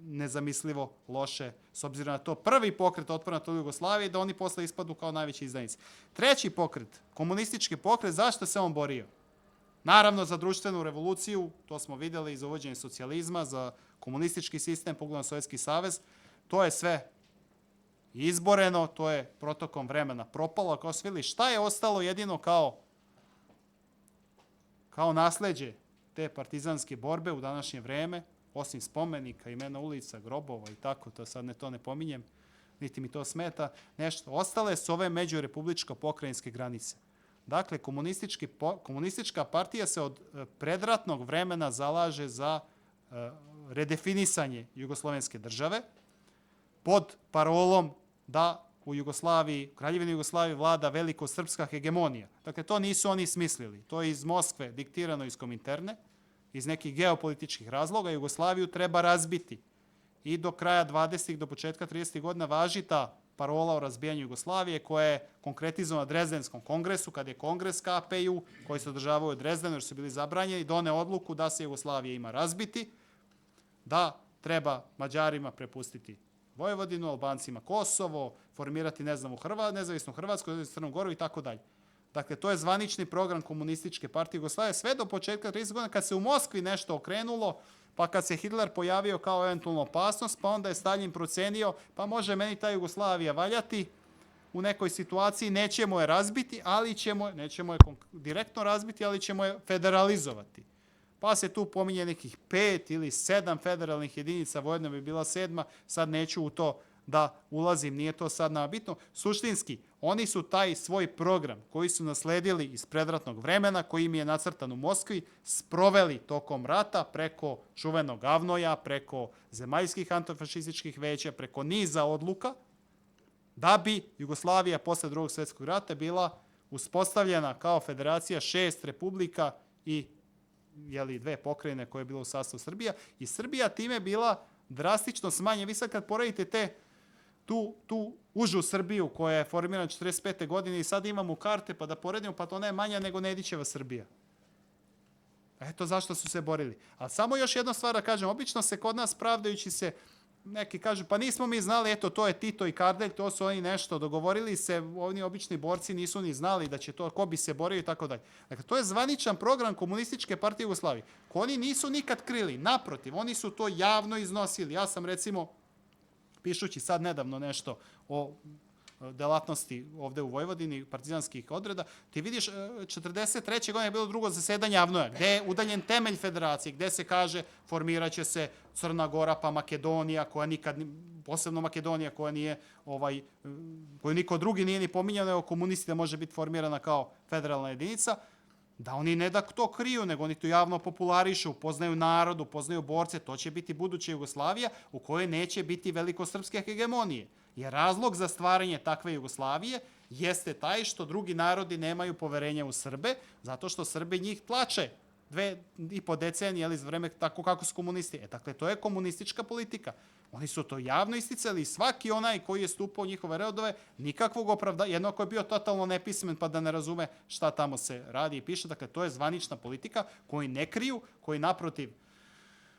nezamislivo loše, s obzirom na to prvi pokret otpora na toj Jugoslaviji, da oni posle ispadu kao najveći izdajnici. Treći pokret, komunistički pokret, zašto se on borio? Naravno, za društvenu revoluciju, to smo vidjeli, za uvođenje socijalizma, za komunistički sistem, pogledom Sovjetski savez, to je sve izboreno, to je protokom vremena propalo. Kao svi, šta je ostalo jedino kao nasleđe te partizanske borbe u današnje vreme, osim spomenika, imena ulica, grobova i tako, to sad to ne pominjem, niti mi to smeta, nešto. Ostale su ove međurepubličko-pokrajinske granice. Dakle, komunistička partija se od predratnog vremena zalaže za redefinisanje jugoslovenske države pod parolom da u Jugoslaviji, Kraljevini Jugoslaviji vlada velikosrpska hegemonija. Dakle, to nisu oni smislili. To je iz Moskve diktirano iz Kominterne, iz nekih geopolitičkih razloga. Jugoslaviju treba razbiti. I do kraja 20. do početka 30. godina važi ta parola o razbijanju Jugoslavije koja je konkretizovana na Drezdenskom kongresu, kad je kongres KPU, koji se održavao u Drezdenu jer su bili zabranjeni, doneo odluku da se Jugoslavija ima razbiti, da treba Mađarima prepustiti Vojvodinu, Albancima Kosovo, formirati, nezavisnu Hrvatsku, nezavisnu Crnu Goru i tako dalje. Dakle, to je zvanični program komunističke partije Jugoslavije sve do početka 30 godina, kad se u Moskvi nešto okrenulo, pa kad se Hitler pojavio kao eventualna opasnost, pa onda je Stalin procenio, pa može meni ta Jugoslavija valjati u nekoj situaciji, nećemo je razbiti, nećemo je direktno razbiti, ali ćemo je federalizovati. Pa se tu pominje nekih 5 ili 7 federalnih jedinica, Vojvodina bi bila 7, sad neću u to da ulazim, nije to sad bitno. Suštinski, oni su taj svoj program koji su nasledili iz predratnog vremena, koji im je nacrtan u Moskvi, sproveli tokom rata preko čuvenog Avnoja, preko zemaljskih antifašističkih veća, preko niza odluka, da bi Jugoslavija posle Drugog svjetskog rata bila uspostavljena kao federacija 6 republika i 2 pokrajine koje je bilo u sastavu Srbija. I Srbija time bila drastično smanjena. Vi sad kad poredite tu užu Srbiju koja je formirana 1945. godine i sad imamo karte pa da poredimo, pa to ne je manja nego Nedićeva Srbija. Eto zašto su se borili. Ali samo još jedna stvar da kažem, obično se kod nas pravdajući se, neki kažu, pa nismo mi znali, eto, to je Tito i Kardelj, to su oni nešto dogovorili se, oni obični borci nisu ni znali da će to, ko bi se borio i tako dalje. Dakle, to je zvaničan program Komunističke partije Jugoslavije. Oni nisu nikad krili, naprotiv, oni su to javno iznosili. Ja sam, recimo, pišući sad nedavno nešto o delatnosti ovde u Vojvodini, partizanskih odreda, ti vidiš, 43. godine je bilo drugo zasedanje Avnoja, gde je udaljen temelj federacije, gde se kaže formiraće se Crna Gora, pa Makedonija, koja nikad, posebno Makedonija, koja nije, koju niko drugi nije ni pominjao, nego komunisti da može biti formirana kao federalna jedinica, da oni ne da to kriju, nego oni to javno popularišu, upoznaju narod, upoznaju borce, to će biti buduća Jugoslavija u kojoj neće biti velikosrpske hegemonije. Jer razlog za stvaranje takve Jugoslavije jeste taj što drugi narodi nemaju poverenja u Srbe, zato što Srbi njih tlače 2,5 decenije, iz vreme tako kako su komunisti. Dakle, to je komunistička politika. Oni su to javno isticali i svaki onaj koji je stupao u njihove redove, nikakvog opravdanja, jedno ko je bio totalno nepismen pa da ne razume šta tamo se radi i piše. Dakle, to je zvanična politika koju ne kriju, koji naprotiv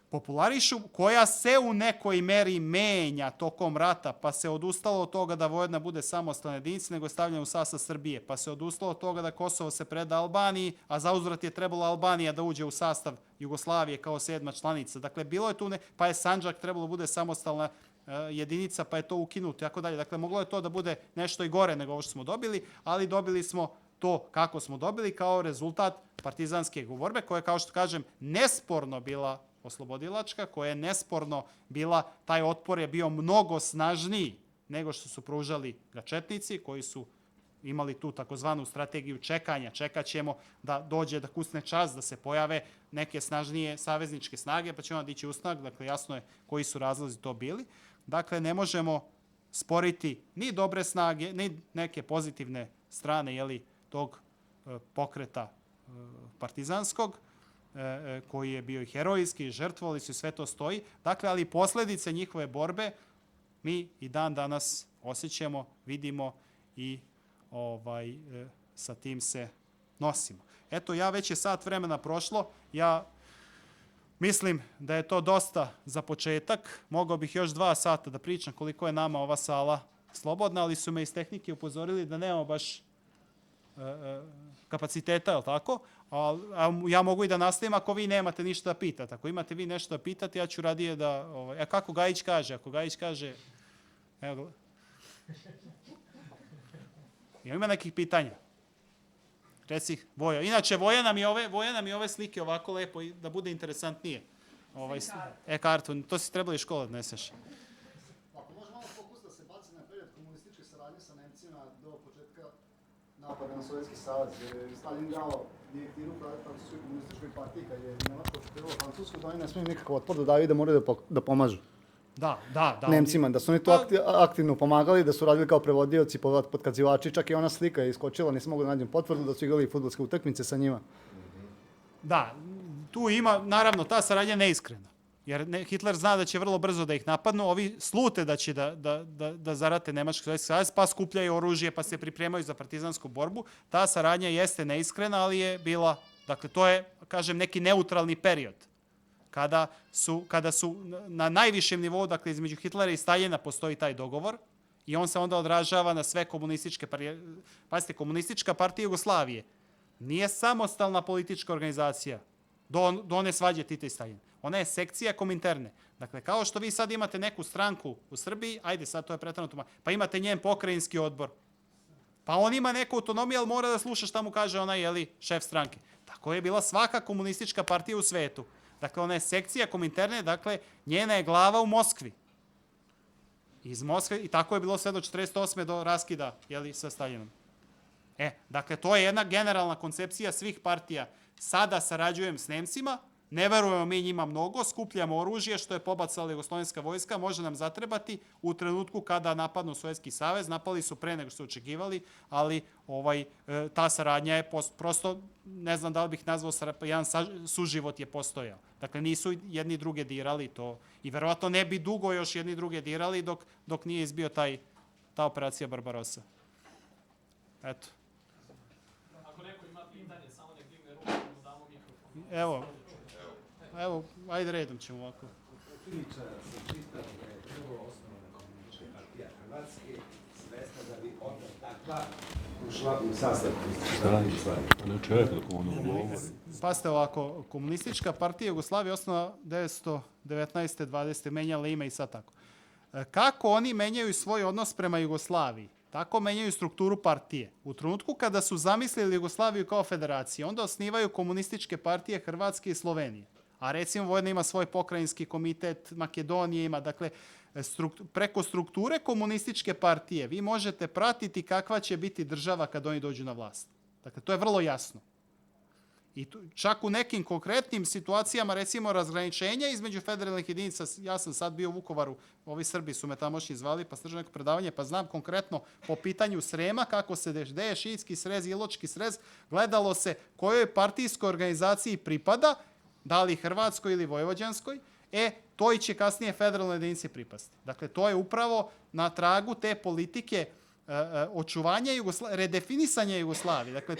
popularišu, koja se u nekoj meri menja tokom rata, pa se odustalo od toga da Vojvodina bude samostalna jedinica, nego je stavljena u sastav Srbije, pa se odustalo od toga da Kosovo se preda Albaniji, a zauzvrat je trebala Albanija da uđe u sastav Jugoslavije kao 7. članica. Dakle, bilo je tu, pa je Sandžak trebalo da bude samostalna jedinica, pa je to ukinuto, tako dalje. Dakle, moglo je to da bude nešto i gore nego ovo što smo dobili, ali dobili smo to kako smo dobili kao rezultat partizanske borbe, koja je, kao što kažem, nesporno bila oslobodilačka, koja je nesporno bila, taj otpor je bio mnogo snažniji nego što su pružali ga četnici, koji su imali tu takozvanu strategiju čekanja, čekat ćemo da dođe, da kusne čas, da se pojave neke snažnije savezničke snage, pa će onda dići usnag, dakle jasno je koji su razlozi to bili. Dakle, ne možemo sporiti ni dobre snage, ni neke pozitivne strane, tog pokreta partizanskog, koji je bio i herojski, žrtvovali su, sve to stoji. Dakle, ali posledice njihove borbe mi i dan danas osjećamo, vidimo i sa tim se nosimo. Eto, već je sat vremena prošlo, ja mislim da je to dosta za početak. Mogao bih još 2 sata da pričam koliko je nama ova sala slobodna, ali su me iz tehnike upozorili da nemamo baš kapaciteta, je li tako? A ja mogu i da nastavim ako vi nemate ništa da pitate. Ako imate vi nešto da pitate, ja ću radije da... kako Gajić kaže? Ako Gajić kaže... Evo, ima nekih pitanja? Reci, Vojo. Inače, Voja nam je ove slike ovako lepo, da bude interesantnije. Kartu. To si trebali iz škole odneseš. Ako može malo fokus da se baci na period komunističke saradnje sa Nemcima do početka napada na Sovjetski savez, jer je Stalin dao direktivu francuskoj komunističkoj partiji, kad je Nemačko okupiralo Francusku, da oni ne smiju nikakav otpor da daju i da moraju da pomažu. Da. Nemcima, da su oni to aktivno pomagali, da su radili kao prevodioci, potkazivači, čak i ona slika je iskočila, nisam mogu da nađem potvrdu da su igrali fudbalske utakmice sa njima. Da, tu ima, naravno, ta saradnja neiskrena. Jer Hitler zna da će vrlo brzo da ih napadnu, ovi slute da će da zarate Nemački Sovjetski savez, pa skupljaju oružje, pa se pripremaju za partizansku borbu. Ta saradnja jeste neiskrena, ali je bila, dakle, to je, kažem, neki neutralni period. Kada su na najvišem nivou, dakle, između Hitlera i Staljina postoji taj dogovor i on se onda odražava na sve komunističke partije. Pazite, Komunistička partija Jugoslavije nije samostalna politička organizacija do one svađe Tita i Staljina. Ona je sekcija Kominterne. Dakle, kao što vi sad imate neku stranku u Srbiji, ajde sad to je pretranuto, pa imate njen pokrajinski odbor. Pa on ima neku autonomiju, ali mora da sluša šta mu kaže onaj, šef stranke. Tako je bila svaka komunistička partija u svetu. Dakle, ona je sekcija Kominterne, dakle, njena je glava u Moskvi. iz Moskve i tako je bilo sve do 48. do raskida sa Staljinom. Dakle, to je jedna generalna koncepcija svih partija. Sada sarađujem s Nemcima, ne verujemo mi njima mnogo, skupljamo oružje što je pobacala Jugoslovenska vojska, može nam zatrebati u trenutku kada napadnu Sovjetski savez, napali su pre nego što su očekivali, ali ta saradnja je prosto, ne znam da li bih nazvao, jedan suživot je postojao. Dakle, nisu jedni druge dirali to i verovatno ne bi dugo još jedni druge dirali dok nije izbio ta operacija Barbarossa. Eto. Ako neko ima pitanje, samo nek digne ruku, mu damo mikrofon. Evo, ajde redom ćemo ovako. Priča se čita da je prvo osnovna komunistička partija Hrvatske, svesna da bi onda takva ušla u sastav Pazite ovako, komunistička partija Jugoslavije osnova 1919. 20. menjala ime i sad tako. Kako oni menjaju svoj odnos prema Jugoslaviji? Tako menjaju strukturu partije. U trenutku kada su zamislili Jugoslaviju kao federaciju, onda osnivaju komunističke partije Hrvatske i Slovenije. A recimo Vojvodina ima svoj pokrajinski komitet, Makedonija ima, dakle, preko strukture komunističke partije vi možete pratiti kakva će biti država kad oni dođu na vlast. Dakle, to je vrlo jasno. I čak u nekim konkretnim situacijama, recimo razgraničenja između federalnih jedinica, ja sam sad bio u Vukovaru, ovi Srbi su me tamošnji zvali, pa držao neko predavanje, pa znam konkretno po pitanju Srema, kako se gde je šiitski srez, iločki srez, gledalo se kojoj partijskoj organizaciji pripada, da li Hrvatskoj ili Vojvođanskoj, to će kasnije federalnoj jedinici pripasti. Dakle, to je upravo na tragu te politike očuvanja redefinisanja Jugoslavije. Dakle,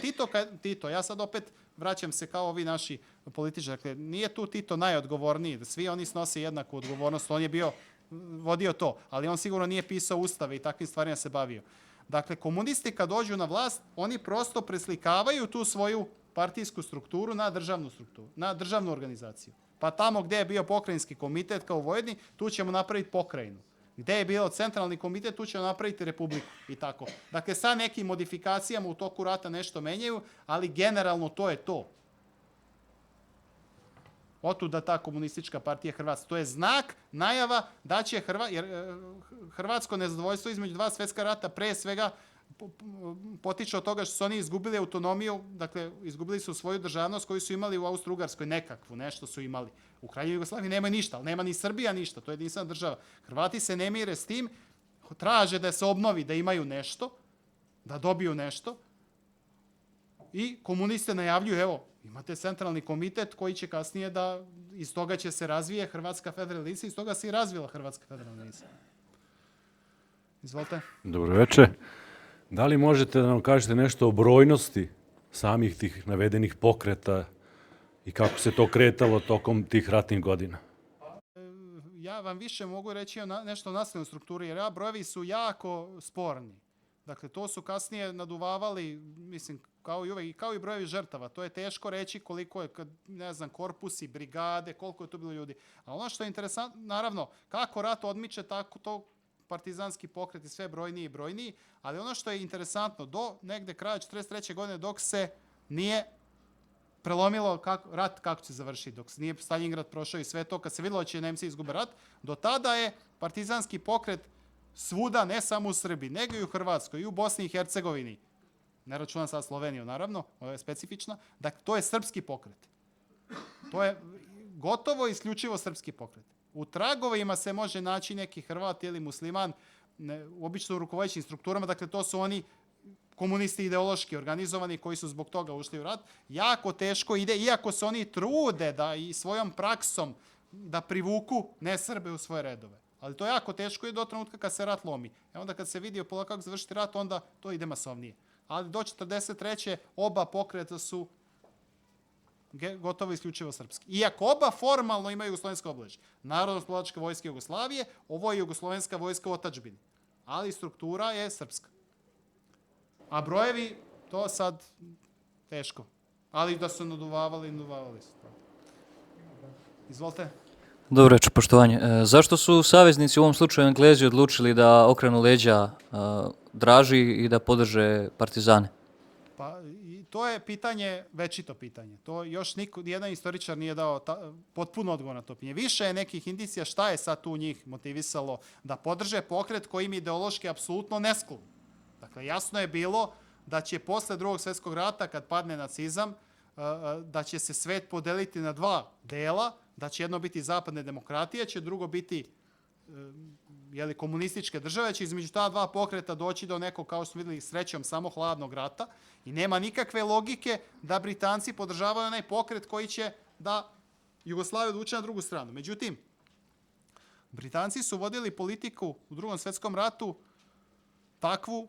Tito, ja sad opet vraćam se kao ovi naši političari, dakle, nije tu Tito najodgovorniji, svi oni snose jednaku odgovornost, on je vodio to, ali on sigurno nije pisao ustave i takvim stvarima se bavio. Dakle, komunisti kad dođu na vlast, oni prosto preslikavaju tu svoju partijsku strukturu na državnu strukturu, na državnu organizaciju. Pa tamo gde je bio pokrajinski komitet kao u Vojvodini, tu ćemo napraviti pokrajinu. Gde je bio centralni komitet, tu ćemo napraviti republiku i tako. Dakle, sa nekim modifikacijama u toku rata nešto menjaju, ali generalno to je to. Otuda ta komunistička partija Hrvatska. To je znak, najava da će hrvatsko nezadovoljstvo između dva svjetska rata pre svega potiče od toga što su oni izgubili autonomiju, dakle, izgubili su svoju državnost koju su imali u Austro-Ugarskoj, nekakvu, nešto su imali. U Kraljevini Jugoslaviji nema ništa, ali nema ni Srbija ništa, to je jedinstvena država. Hrvati se ne mire s tim, traže da se obnovi, da imaju nešto, da dobiju nešto i komuniste najavljuju, evo, imate centralni komitet koji će kasnije da, iz toga će se razvije Hrvatska federalna jedinica, iz toga se i razvila Hrvatska federalna jedinica. Izvolite. Dobro večer. Da li možete da nam kažete nešto o brojnosti samih tih navedenih pokreta i kako se to kretalo tokom tih ratnih godina? Ja vam više mogu reći nešto o nastavnoj strukturi, jer brojevi su jako sporni. Dakle, to su kasnije naduvavali, mislim, kao i uvek, kao i brojevi žrtava. To je teško reći koliko je, ne znam, korpusi, brigade, koliko je tu bilo ljudi. A ono što je interesantno, naravno, kako rat odmiče, tako to partizanski pokret i sve brojniji i brojniji, ali ono što je interesantno, do negde kraja 1943. godine, dok se nije prelomilo rat kako će završiti, dok se nije Stalingrad prošao i sve to, kad se vidjelo da će Nemci izgube rat, do tada je partizanski pokret svuda, ne samo u Srbiji, nego i u Hrvatskoj, i u Bosni i Hercegovini, ne računam sad Sloveniju, naravno, ovo je specifična, dakle, to je srpski pokret. To je gotovo isključivo srpski pokret. U tragovima se može naći neki Hrvat ili musliman, obično u rukovodećim strukturama, dakle to su oni komunisti ideološki organizovani koji su zbog toga ušli u rat. Jako teško ide, iako se oni trude da i svojom praksom da privuku ne Srbe u svoje redove. Ali to jako teško i do trenutka kad se rat lomi. Onda kad se vidi polako kako završiti rat, onda to ide masovnije. Ali do 1943. oba pokreta su gotovo isključivo srpski. Iako oba formalno imaju jugoslovensko obeležje. Narodno-slovačka vojska Jugoslavije, ovo je jugoslovenska vojska u otadžbini. Ali struktura je srpska. A brojevi, to sad teško. Ali da su naduvavali su. Izvolite. Dobro večer, poštovanje. Zašto su saveznici, u ovom slučaju Englezi, odlučili da okrenu leđa Draži i da podrže partizane? Pa to je pitanje, večito pitanje. To još nijedan istoričar nije dao potpuno odgovor na to pitanje. Više je nekih indicija šta je sad tu njih motivisalo da podrže pokret koji im ideološki apsolutno ne sklon. Dakle, jasno je bilo da će posle Drugog svjetskog rata, kad padne nacizam, da će se svet podeliti na dva dela, da će jedno biti zapadne demokratije, će drugo biti komunističke države, će između ta dva pokreta doći do nekog, kao što smo vidjeli, srećom samo hladnog rata i nema nikakve logike da Britanci podržavaju onaj pokret koji će da Jugoslaviju odvuče na drugu stranu. Međutim, Britanci su vodili politiku u Drugom svjetskom ratu takvu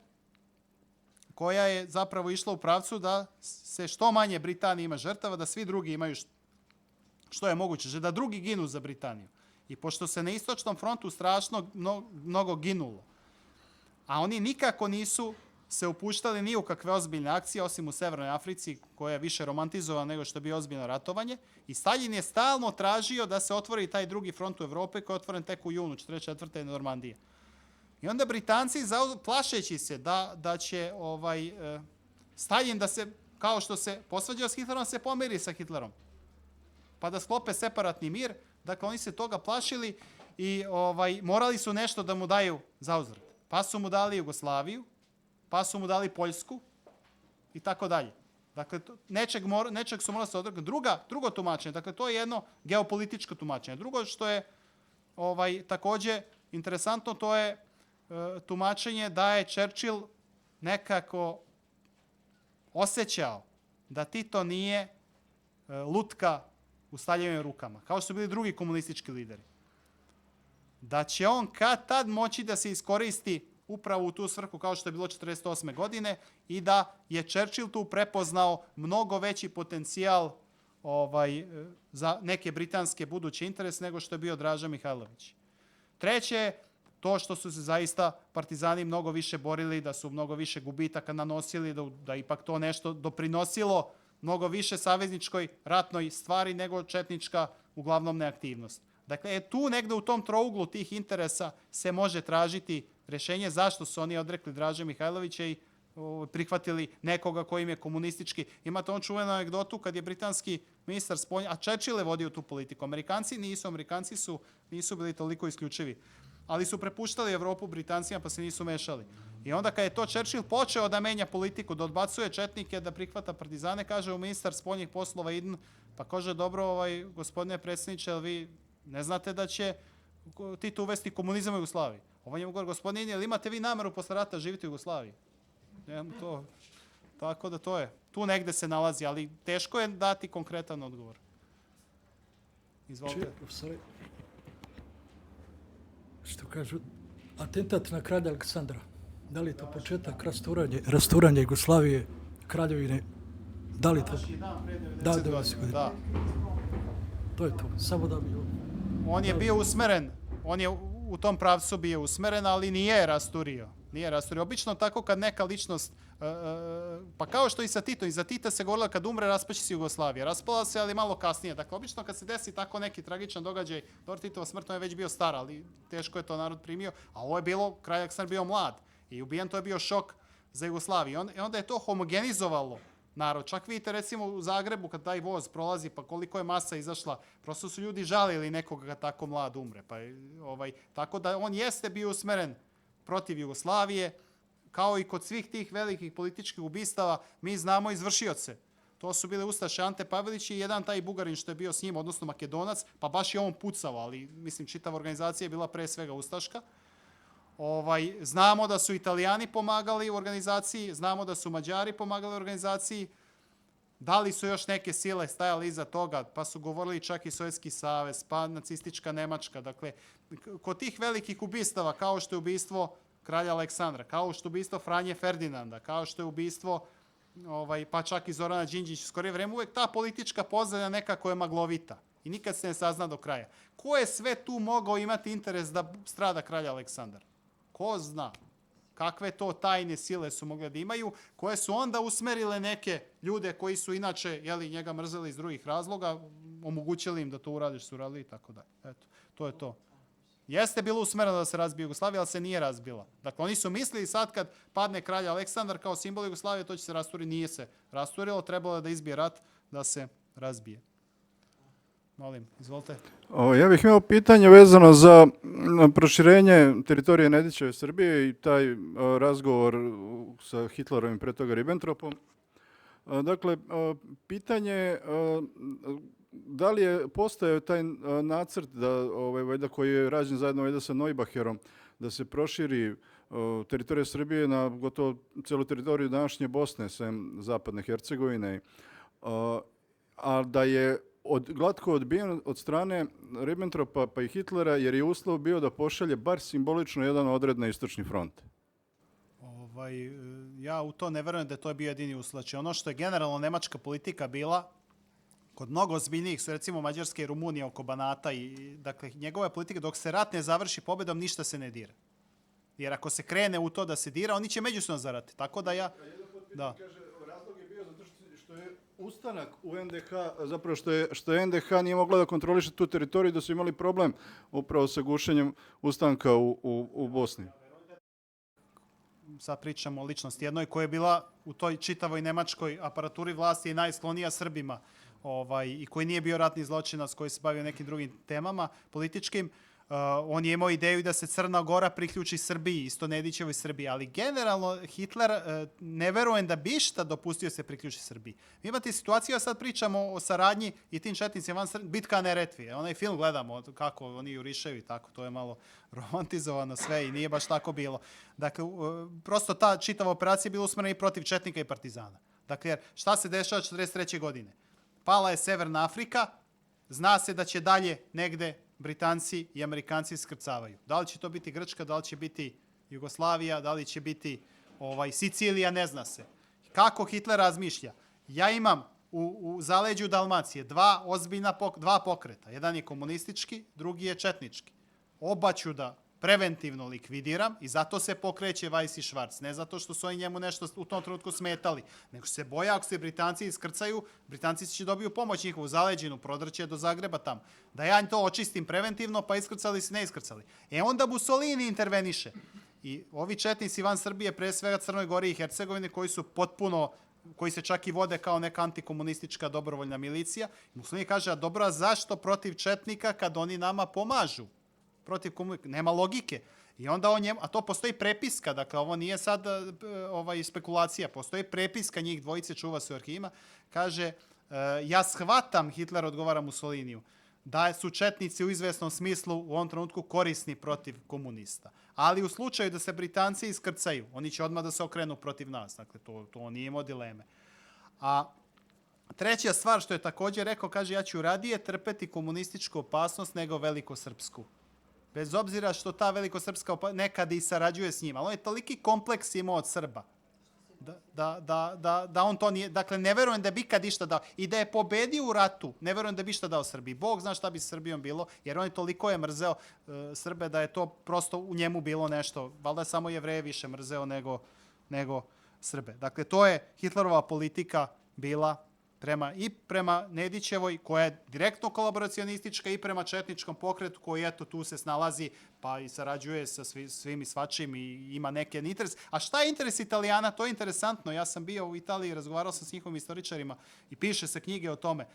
koja je zapravo išla u pravcu da se što manje Britanija ima žrtava, da svi drugi imaju što je moguće, da drugi ginu za Britaniju. I pošto se na istočnom frontu strašno mnogo ginulo, a oni nikako nisu se upuštali ni u kakve ozbiljne akcije, osim u Severnoj Africi, koja je više romantizovana nego što je bio ozbiljno ratovanje, i Staljin je stalno tražio da se otvori taj drugi front u Evropi, koji je otvoren tek u junu 1944. Normandije. I onda Britanci, plašeći se da će Staljin da se, kao što se posvađao s Hitlerom, se pomiri sa Hitlerom, pa da sklope separatni mir. Dakle, oni se toga plašili i morali su nešto da mu daju zauzvrat. Pa su mu dali Jugoslaviju, pa su mu dali Poljsku i tako dalje. Dakle, nečeg su morali se odreknuti. Drugo tumačenje, dakle, to je jedno geopolitičko tumačenje. Drugo što je također interesantno, to je tumačenje da je Churchill nekako osjećao da Tito nije lutka u Staljevim rukama, kao što su bili drugi komunistički lideri. Da će on kad tad moći da se iskoristi upravo u tu svrhu, kao što je bilo 1948. godine, i da je Churchill tu prepoznao mnogo veći potencijal za neke britanske buduće interese nego što je bio Draža Mihajlović. Treće, to što su se zaista partizani mnogo više borili, da su mnogo više gubitaka nanosili, da ipak to nešto doprinosilo mnogo više savezničkoj ratnoj stvari nego četnička uglavnom neaktivnost. Dakle, tu negde u tom trouglu tih interesa se može tražiti rješenje zašto su oni odrekli Draže Mihajlovića i prihvatili nekoga koji im je komunistički. Imate on čuvenu anegdotu kad je britanski ministar spoljnih, a Churchill je vodio tu politiku. Amerikanci nisu bili toliko isključivi, ali su prepuštali Evropu Britancima pa se nisu mešali. I onda kad je to Churchill počeo da menja politiku, da odbacuje četnike, da prihvata partizane, kaže mu ministar spoljnih poslova Eden, pa kaže, dobro, gospodine predsjedniče, ali vi ne znate da će Tito uvesti komunizam u Jugoslaviji? Ovo njemu govori, gospodine, ili imate vi nameru posle rata živjeti u Jugoslaviji? Tako da to je. Tu negde se nalazi, ali teško je dati konkretan odgovor. Izvolite. Što kažu, atentat na kralja Aleksandra. Da li je to početak rasturanja Jugoslavije, kraljevine? Da li to? Da, 90 godina. Da. To je to. Samo da bi... On je bio usmeren, on je u tom pravcu bio usmeren, ali nije rasturio. Obično tako kad neka ličnost, pa kao što i sa Titom, i za Tita se govorilo kad umre raspaće se Jugoslavija. Raspala se, ali malo kasnije. Dakle, obično kad se desi tako neki tragičan događaj, dobro, Titova smrt, on je već bio star, ali teško je to narod primio, a ovo je bilo, kralj Aleksandar bio mlad i ubijen, to je bio šok za Jugoslaviju. I onda je to homogenizovalo narod. Čak vidite recimo u Zagrebu kad taj voz prolazi, pa koliko je masa izašla, prosto su ljudi žalili nekoga kad tako mlad umre. Tako da on jeste bio usmeren protiv Jugoslavije, kao i kod svih tih velikih političkih ubistava, mi znamo izvršioce. To su bile ustaše Ante Pavelić i jedan taj Bugarin što je bio s njim, odnosno Makedonac, pa baš je on pucao, ali mislim čitava organizacija je bila pre svega ustaška. Znamo da su Italijani pomagali u organizaciji, znamo da su Mađari pomagali u organizaciji, da li su još neke sile stajali iza toga, pa su govorili čak i Sovjetski savez, pa nacistička Nemačka. Dakle, kod tih velikih ubistava, kao što je ubistvo kralja Aleksandra, kao što je ubistvo Franje Ferdinanda, kao što je ubistvo, pa čak i Zorana Đinđića, skorije vreme, uvek ta politička pozadina nekako je maglovita i nikad se ne sazna do kraja. Ko je sve tu mogao imati interes da strada kralj Aleksandar? Ko zna? Kakve to tajne sile su mogle da imaju, koje su onda usmerile neke ljude koji su inače njega mrzeli iz drugih razloga, omogućili im da to urade što su uradili i tako dalje. Eto, to je to. Jeste bilo usmereno da se razbije Jugoslavija, ali se nije razbila. Dakle, oni su mislili sad kad padne kralj Aleksandar kao simbol Jugoslavije, to će se rasturiti. Nije se rasturilo, trebalo je da izbije rat da se razbije. Molim, izvolite. Ja bih imao pitanje vezano za proširenje teritorije Nedićeve Srbije i taj razgovor sa Hitlerovim, pre toga Ribbentropom. Dakle, pitanje je da li je postojao taj nacrt da koji je rađen zajedno sa Neubacherom, da se proširi teritorija Srbije na gotovo celu teritoriju današnje Bosne, sem zapadne Hercegovine, a da je glatko odbijen od strane Ribbentropa pa i Hitlera, jer je uslov bio da pošalje bar simbolično jedan odred na istočni front. Ja u to ne verujem da je to bio jedini uslov. Znači, ono što je generalno nemačka politika bila, kod mnogo ozbiljnijih su recimo Mađarske i Rumunije oko Banata i dakle njegova politika dok se rat ne završi pobedom ništa se ne dira. Jer ako se krene u to da se dira, oni će međusobno zarati. Tako da ja... Da. Razlog je bio zato što je ustanak u NDH, zapravo što je NDH nije mogla da kontroliše tu teritoriju, da su imali problem upravo sa gušenjem ustanka u Bosni. Sad pričamo o ličnosti jednoj koja je bila u toj čitavoj nemačkoj aparaturi vlasti i najsklonija Srbima i koji nije bio ratni zločinac, koji se bavio nekim drugim temama političkim. On je imao ideju da se Crna Gora priključi Srbiji, isto Nedićevoj Srbiji, ali generalno Hitler ne verujem da bi išta dopustio se priključi Srbiji. Vi imate situaciju, a sad pričamo o saradnji i tim četnicima, bitka na Neretvi. Onaj film gledamo kako oni jurišaju i tako, to je malo romantizovano sve i nije baš tako bilo. Dakle, prosto ta čitava operacija je bila usmjerena i protiv četnika i partizana. Dakle, šta se dešava 1943. godine? Pala je Severna Afrika, zna se da će dalje negde Britanci i Amerikanci iskrcavaju. Da li će to biti Grčka, da li će biti Jugoslavija, da li će biti Sicilija, ne zna se. Kako Hitler razmišlja? Ja imam u zaleđu Dalmacije dva pokreta. Jedan je komunistički, drugi je četnički. Oba ću da preventivno likvidiram i zato se pokreće Weiss i Schwarz. Ne zato što su oni njemu nešto u tom trenutku smetali, nego se boja ako se Britanci iskrcaju, Britanci će dobiju pomoć njihovu zaleđinu, prodrće do Zagreba tamo. Da ja to očistim preventivno, pa iskrcali se, ne iskrcali. Onda Mussolini interveniše. I ovi četnici van Srbije, pre svega Crnoj Gori i Hercegovine, koji se čak i vode kao neka antikomunistička dobrovoljna milicija. Mussolini kaže, a dobro, a zašto protiv četnika kad oni nama pomažu? Protiv komunikacije. Nema logike. I onda a to postoji prepiska, dakle ovo nije sad spekulacija, postoji prepiska njih dvojice, čuva se u arhivima, kaže, ja shvatam, Hitler odgovara Mussoliniju, da su četnici u izvesnom smislu u ovom trenutku korisni protiv komunista. Ali u slučaju da se Britanci iskrcaju, oni će odmah da se okrenu protiv nas, dakle to nije imao dileme. A treća stvar što je također rekao, kaže, ja ću radije trpeti komunističku opasnost nego velikosrpsku. Bez obzira što ta velikosrpska nekad i sarađuje s njima. Ali on je toliki kompleks imao od Srba. Da on to nije... Dakle, ne verujem da bi ikad išta dao. I da je pobedio u ratu, ne verujem da bi išta dao Srbiji. Bog zna šta bi s Srbijom bilo, jer on je toliko je mrzeo Srbe da je to prosto u njemu bilo nešto. Valjda samo Jevreje više mrzeo nego Srbe. Dakle, to je Hitlerova politika bila prema Nedićevoj, koja je direktno kolaboracionistička, i prema četničkom pokretu koji eto tu se snalazi pa i sarađuje sa svim i svačim i ima neke interes. A šta je interes Italijana? To je interesantno. Ja sam bio u Italiji, razgovarao sam s njihovim istoričarima i piše se knjige o tome.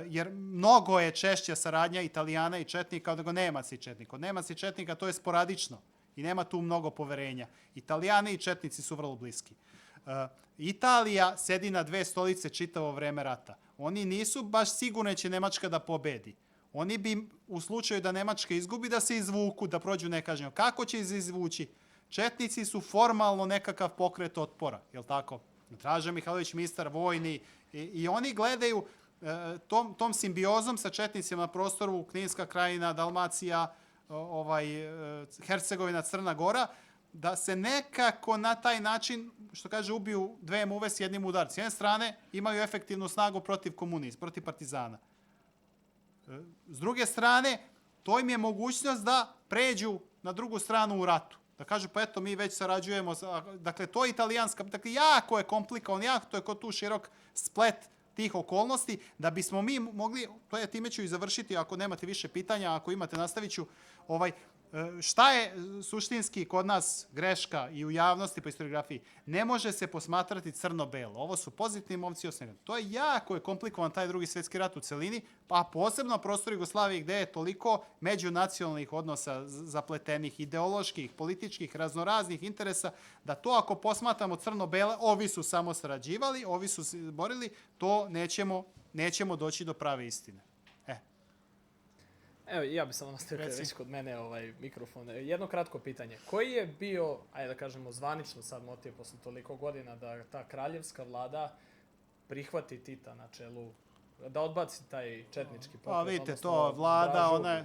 Jer mnogo je češća saradnja Italijana i četnika nego Nemaca i četnika. Od Nemaca i četnika to je sporadično i nema tu mnogo poverenja. Italijani i četnici su vrlo bliski. Italija sedi na dve stolice čitavo vreme rata. Oni nisu baš sigurni da će Nemačka da pobedi. Oni bi u slučaju da Nemačka izgubi da se izvuku, da prođu nekažnjeno. Kako će se izvući? Četnici su formalno nekakav pokret otpora, je li tako? Draža Mihajlović, ministar vojni, i oni gledaju tom simbiozom sa četnicima na prostoru Kninska krajina, Dalmacija, Hercegovina, Crna Gora, da se nekako na taj način, što kaže, ubiju dve muve s jednim udarcem. S jedne strane imaju efektivnu snagu protiv komunizma, protiv partizana. S druge strane, to im je mogućnost da pređu na drugu stranu u ratu. Da kažu, pa eto, mi već sarađujemo. Dakle, to je italijanska, dakle, jako je komplikovan, jako je kod tu širok splet tih okolnosti, da bismo mi mogli, time ću i završiti, ako nemate više pitanja, ako imate, nastavit ću, šta je suštinski kod nas greška i u javnosti pa historiografiji? Ne može se posmatrati crno-belo. Ovo su pozitivni momci, to je jako komplikovan taj drugi svjetski rat u celini, pa posebno prostor Jugoslavije gde je toliko međunacionalnih odnosa zapletenih, ideoloških, političkih, raznoraznih interesa, da to ako posmatramo crno-bele, ovi su samo sarađivali, ovi su se borili, to nećemo doći do prave istine. Evo, ja bih samo nastavio već kod mene mikrofon. Jedno kratko pitanje. Koji je bio, ajde da kažemo, zvanično sad motiv posle toliko godina da ta kraljevska vlada prihvati Tita na čelu, da odbaci taj četnički pokret? Pa vidite, to vlada,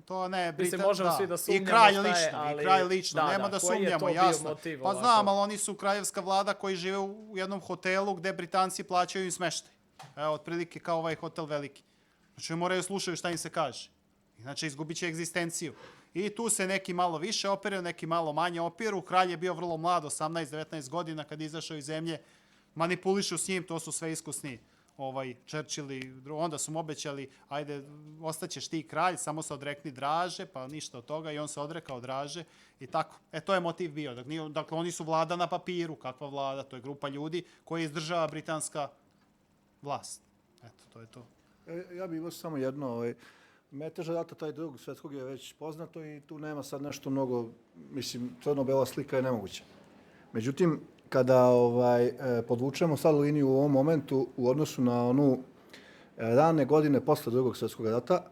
to ne, možemo svi da sumnjamo i kralj lično, nema da sumnjamo, jasno. Pa znam, ali oni su kraljevska vlada koji žive u jednom hotelu gde Britanci plaćaju im smeštaj. Evo, otprilike kao ovaj hotel veliki. Znači, moraju slušaju šta im se kaže. Inače, izgubit će egzistenciju. I tu se neki malo više operuju, neki malo manje opiru. Kralj je bio vrlo mlad, 18-19 godina, kad je izašao iz zemlje. Manipulišu s njim, to su sve iskusni Churchilli. Onda su mu obećali, ajde, ostaćeš ti kralj, samo se odrekni Draže, pa ništa od toga. I on se odrekao Draže i tako. To je motiv bio. Dakle, oni su vlada na papiru. Kakva vlada? To je grupa ljudi koji izdržava britanska vlast. Eto, to je to. Ja bih imao samo jedno. Meteža rata taj drugog svjetskog je već poznato i tu nema sad nešto mnogo, mislim, crno-bela slika je nemoguća. Međutim, kada podvučemo sad liniju u ovom momentu u odnosu na onu rane godine posle drugog svjetskog rata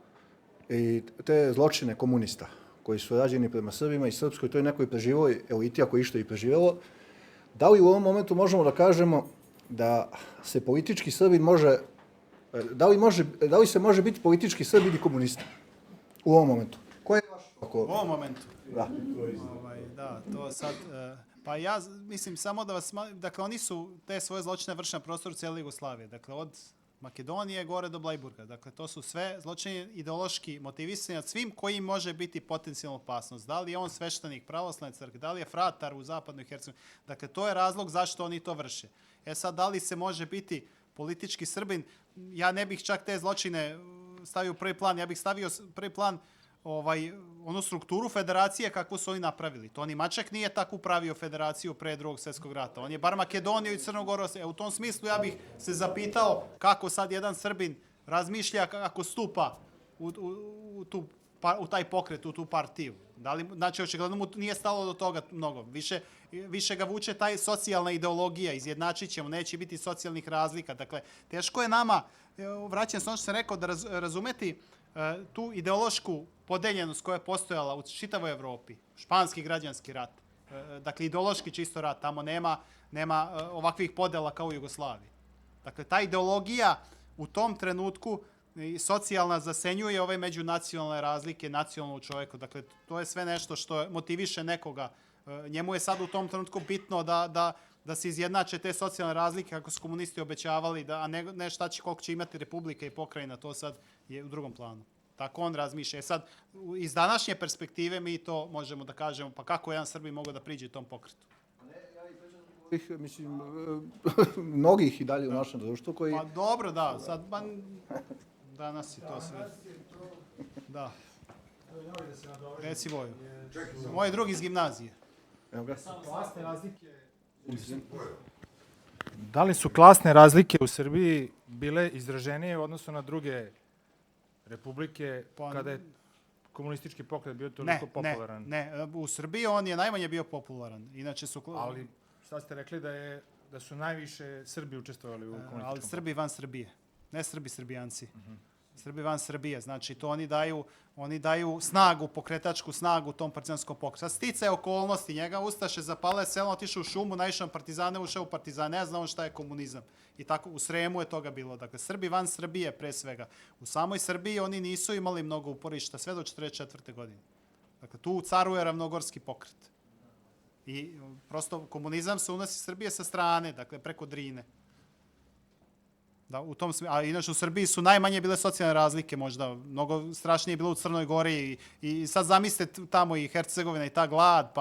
i te zločine komunista koji su rađeni prema Srbima i srpskoj, to je nekoj preživoj eliti, ako išto i preživelo, da li u ovom momentu možemo da kažemo da se politički Srbin može Da li se može biti politički Srbin i komunista u ovom momentu? Ko je vaš? U ovom momentu? Da. Da, to sad... Pa ja mislim samo da vas... Dakle, oni su te svoje zločine vršili na prostoru cijele Jugoslavije. Dakle, od Makedonije gore do Blajburga. Dakle, to su sve zločine ideološki motivisani nad svim koji može biti potencijalna opasnost. Da li je on sveštenik pravoslavne crkve, da li je fratar u zapadnoj Hercegovini. Dakle, to je razlog zašto oni to vrše. Sad, da li se može biti politički Srbin, ja ne bih čak te zločine stavio u prvi plan, ja bih stavio prvi plan onu strukturu federacije kakvu su oni napravili. To ni Maček nije tako pravio federaciju pre drugog svjetskog rata. On je bar Makedoniju i Crnogoru. U tom smislu ja bih se zapitao kako sad jedan Srbin razmišlja kako stupa u taj pokret, u tu partiju. Znači, očigledno mu nije stalo do toga mnogo. Više ga vuče taj socijalna ideologija, izjednačit ćemo, neće biti socijalnih razlika. Dakle, teško je nama, vraćam se ono što sam rekao, da razumeti tu ideološku podeljenost koja je postojala u čitavoj Evropi. Španski građanski rat. Dakle, ideološki čisto rat. Tamo nema ovakvih podela kao u Jugoslaviji. Dakle, ta ideologija u tom trenutku socijalna zasenjuje ove međunacionalne razlike nacionalnog čovjeka. Dakle, to je sve nešto što motiviše nekoga. Njemu je sad u tom trenutku bitno da se izjednače te socijalne razlike kako su komunisti obećavali, a ne šta će, koliko će imati republika i pokrajina, to sad je u drugom planu. Tako on razmišlja. Sad, iz današnje perspektive mi to možemo da kažemo, pa kako jedan Srbin mogao da priđe tom pokretu? Mislim, mnogih i dalje u našem društvu koji... Pa dobro, da, sad danas je to sve. Da. Reci Voju. Moj drugi iz gimnazije. Klasne razlike... Da li su klasne razlike u Srbiji bile izraženije u odnosu na druge republike kada je komunistički pokret bio toliko popularan? Ne, u Srbiji on je najmanje bio popularan. Inače su... Ali sad ste rekli da su najviše Srbi učestvovali u komunističkom pokretu. Ali Srbi van Srbije. Ne Srbi, Srbijanci. Srbi van Srbije. Znači, to oni daju snagu, pokretačku snagu tom partizanskom pokretu. Sad sticaje okolnosti, njega Ustaše zapale selo, otišao u šumu, naišao partizane, ušao u partizane, ne znao šta je komunizam. I tako u Sremu je toga bilo. Dakle, Srbi van Srbije pre svega. U samoj Srbiji oni nisu imali mnogo uporišta, sve do 1944. godine. Dakle, tu caruje ravnogorski pokret. I prosto komunizam se unosi Srbije sa strane, dakle, preko Drine. Da, a inače u Srbiji su najmanje bile socijalne razlike možda, mnogo strašnije je bilo u Crnoj Gori i sad zamislite tamo i Hercegovina i ta glad,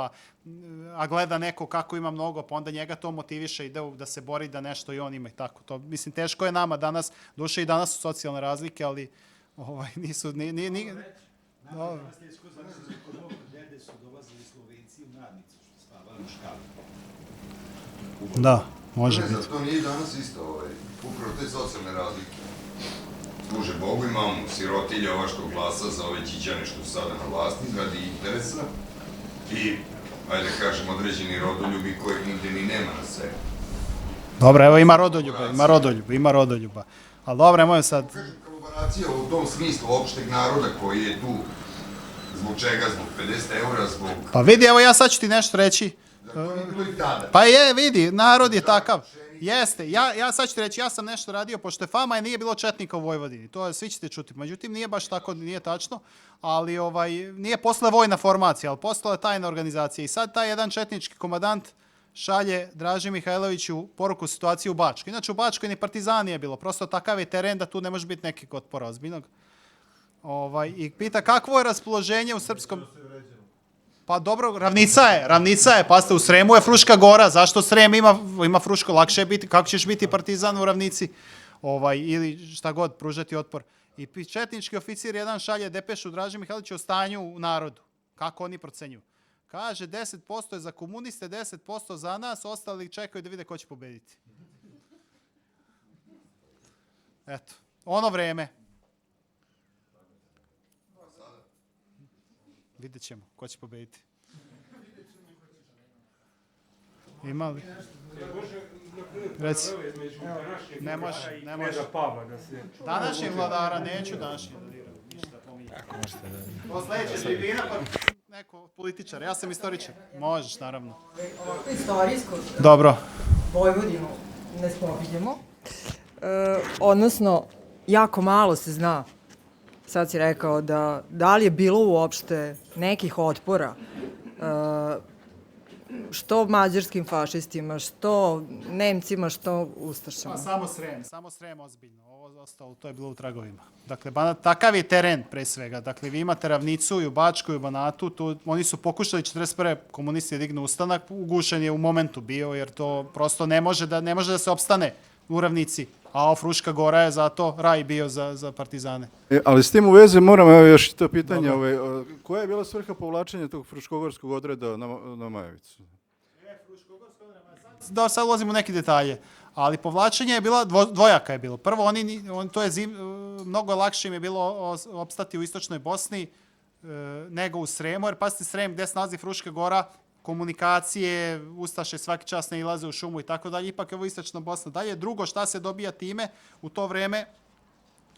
a gleda neko kako ima mnogo, pa onda njega to motiviše, ide da se bori da nešto i on ima i tako. To, mislim, teško je nama danas, duše i danas su socijalne razlike, ali nisu... Dobro. Kod mog dede su dolazili Slovenci u nadnicu, što spavali u škali. Da, može Ne znam, biti. to nije danas isto, upravo te socijalne razlike. Služe Bogu, imamo sirotilje ovaškog glasa za ove čićane što su sada na vlasti, radi interesa i, ajde kažem, određeni rodoljubi kojeg nigde ni nema na sebi. Dobro, evo ima rodoljuba. Ali dobro, nemoj sad... Kažem, kolaboracija u tom smislu opšteg naroda koji je tu, zbog čega, zbog 50 eura, zbog... Pa vidi, evo ja sad ću ti nešto reći. To nije bilo i tada. Pa je, vidi, narod je takav. Jeste, ja sad ću ti reći, ja sam nešto radio, pošto je fama je nije bilo četnika u Vojvodini, to je, svi ćete čuti, međutim nije baš tako, nije tačno, ali nije posle vojna formacija, ali postala je tajna organizacija i sad taj jedan četnički komandant šalje Draži Mihajloviću poruku situaciju u Bačkoj. Inače u Bačkoj ni partizan nije bilo, prosto takav je teren da tu ne može biti nekog otpora ozbiljnog. I pita kakvo je raspoloženje u srpskom... Pa dobro, ravnica je, pazite, u Sremu je Fruška gora, zašto Srem ima Fruško, lakše je biti, kako ćeš biti partizan u ravnici, ili šta god, pružati otpor. I četnički oficir jedan šalje depešu Draži Mihajloviću o stanju u narodu, kako oni procenjuju. Kaže, 10% je za komuniste, 10% za nas, ostali čekaju da vide ko će pobediti. Eto, ono vreme. Vidjet ćemo ko će pobediti. Ima li? Reci. Ne može. Današnjeg vladara neću današnji da diram. Ništa pominjati. To sledeće tribina pa neko političar. Ja sam istoričar. Možeš, naravno. Ovako istorijsko. Dobro. Vojvodinu ne spominjemo. Odnosno, jako malo se zna. Sad si rekao da li je bilo uopšte nekih otpora što mađarskim fašistima, što Nemcima, što Ustašama. Samo Srem ozbiljno. Ovo ostalo, to je bilo u tragovima. Dakle, takav je teren pre svega. Dakle, vi imate ravnicu i u Bačkoj i u Banatu. Oni su pokušali 41. komunisti dignu ustanak, ugušen je u momentu bio, jer to prosto ne može da se opstane u ravnici. A Fruška gora je zato raj bio za partizane. Ali s tim u vezi moram još to pitanje. Koja je bila svrha povlačenja tog fruškogorskog odreda na Majevicu? Da, sad ulazimo u neke detalje. Ali povlačenje je bila, dvojaka je bilo. Prvo, mnogo lakše im je bilo opstati u istočnoj Bosni nego u Sremu, jer pazite Srem gde se nalazi Fruška gora, komunikacije, Ustaše svaki čas ne ilaze u šumu i tako dalje, ipak je ovo istočna Bosna. Dalje, drugo, šta se dobija time? U to vreme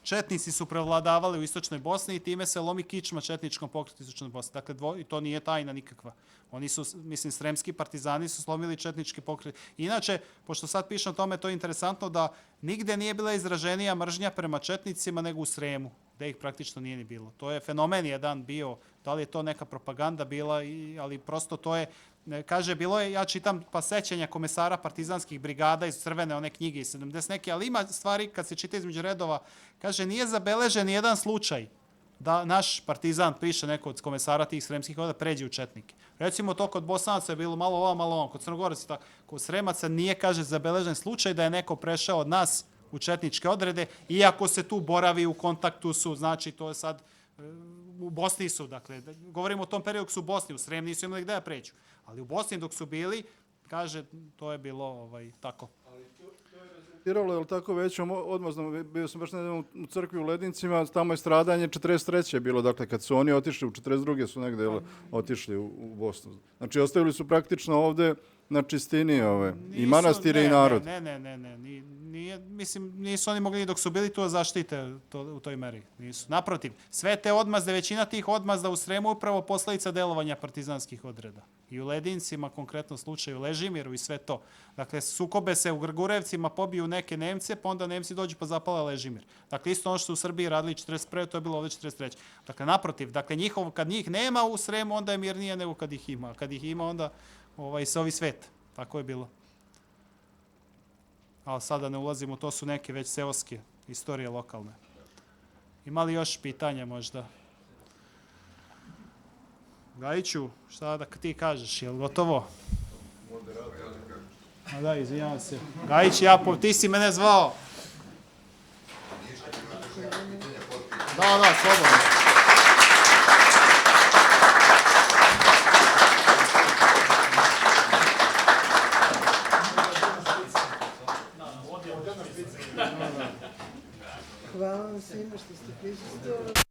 četnici su prevladavali u istočnoj Bosni i time se lomi kičma četničkom pokretu istočnoj Bosni. Dakle, i to nije tajna nikakva. Oni su, sremski partizani su slomili četnički pokret. Inače, pošto sad pišem o tome, to je interesantno da nigde nije bila izraženija mržnja prema četnicima nego u Sremu, gde ih praktično nije ni bilo. To je fenomen jedan bio, da li je to neka propaganda bila, ali prosto to je, kaže, bilo je, ja čitam pa sećanja komesara partizanskih brigada iz crvene one knjige iz 70 neke, ali ima stvari kad se čita između redova, kaže, nije zabeležen jedan slučaj da naš partizan piše neko od komesara tih sremskih da pređe u četnike. Recimo to kod Bosanaca je bilo malo ovo, malo ovo, kod Crnogoraca tako, kod Sremaca nije, kaže, zabeležen slučaj da je neko prešao od nas u četničke odrede, iako se tu boravi, u kontaktu su, znači to je sad, u Bosni su, dakle, govorimo o tom periodu dok su u Bosni, u Srem nisu imali gde da pređu, ali u Bosni dok su bili, kaže, to je bilo tako. Tiralo je li tako većom odmaznom, bio sam baš nedavno u crkvi u Ledincima, tamo je stradanje 43. je bilo, dakle kad su oni otišli, u 42. su negde otišli u Bosnu. Znači ostavili su praktično ovde na čistini i manastire i narod. Ne, nisu oni mogli dok su bili tu da zaštite u toj meri. Nisu. Naprotiv, sve te odmazde, većina tih odmazda u Sremu upravo posledica delovanja partizanskih odreda. I u Ledincima, konkretno slučaju Ležimiru i sve to. Dakle, sukobe se u Grgurevcima, pobiju neke Nemce, pa onda Nemci dođu pa zapale Ležimir. Dakle, isto ono što su u Srbiji radili 41. to je bilo ovdje 43. Dakle, naprotiv, kad njih nema u Sremu, onda je mirnije nego kad ih ima. Kad ih ima, onda se ovi svet. Tako je bilo. Ali sada ne ulazimo, to su neke već seoske istorije lokalne. Ima li još pitanja možda? Gajiću, šta da ti kažeš, je li gotovo? A da, izvinjavam se. Gajić, ti si mene zvao. Da, slobodno. vam svima što ste prisustvovali.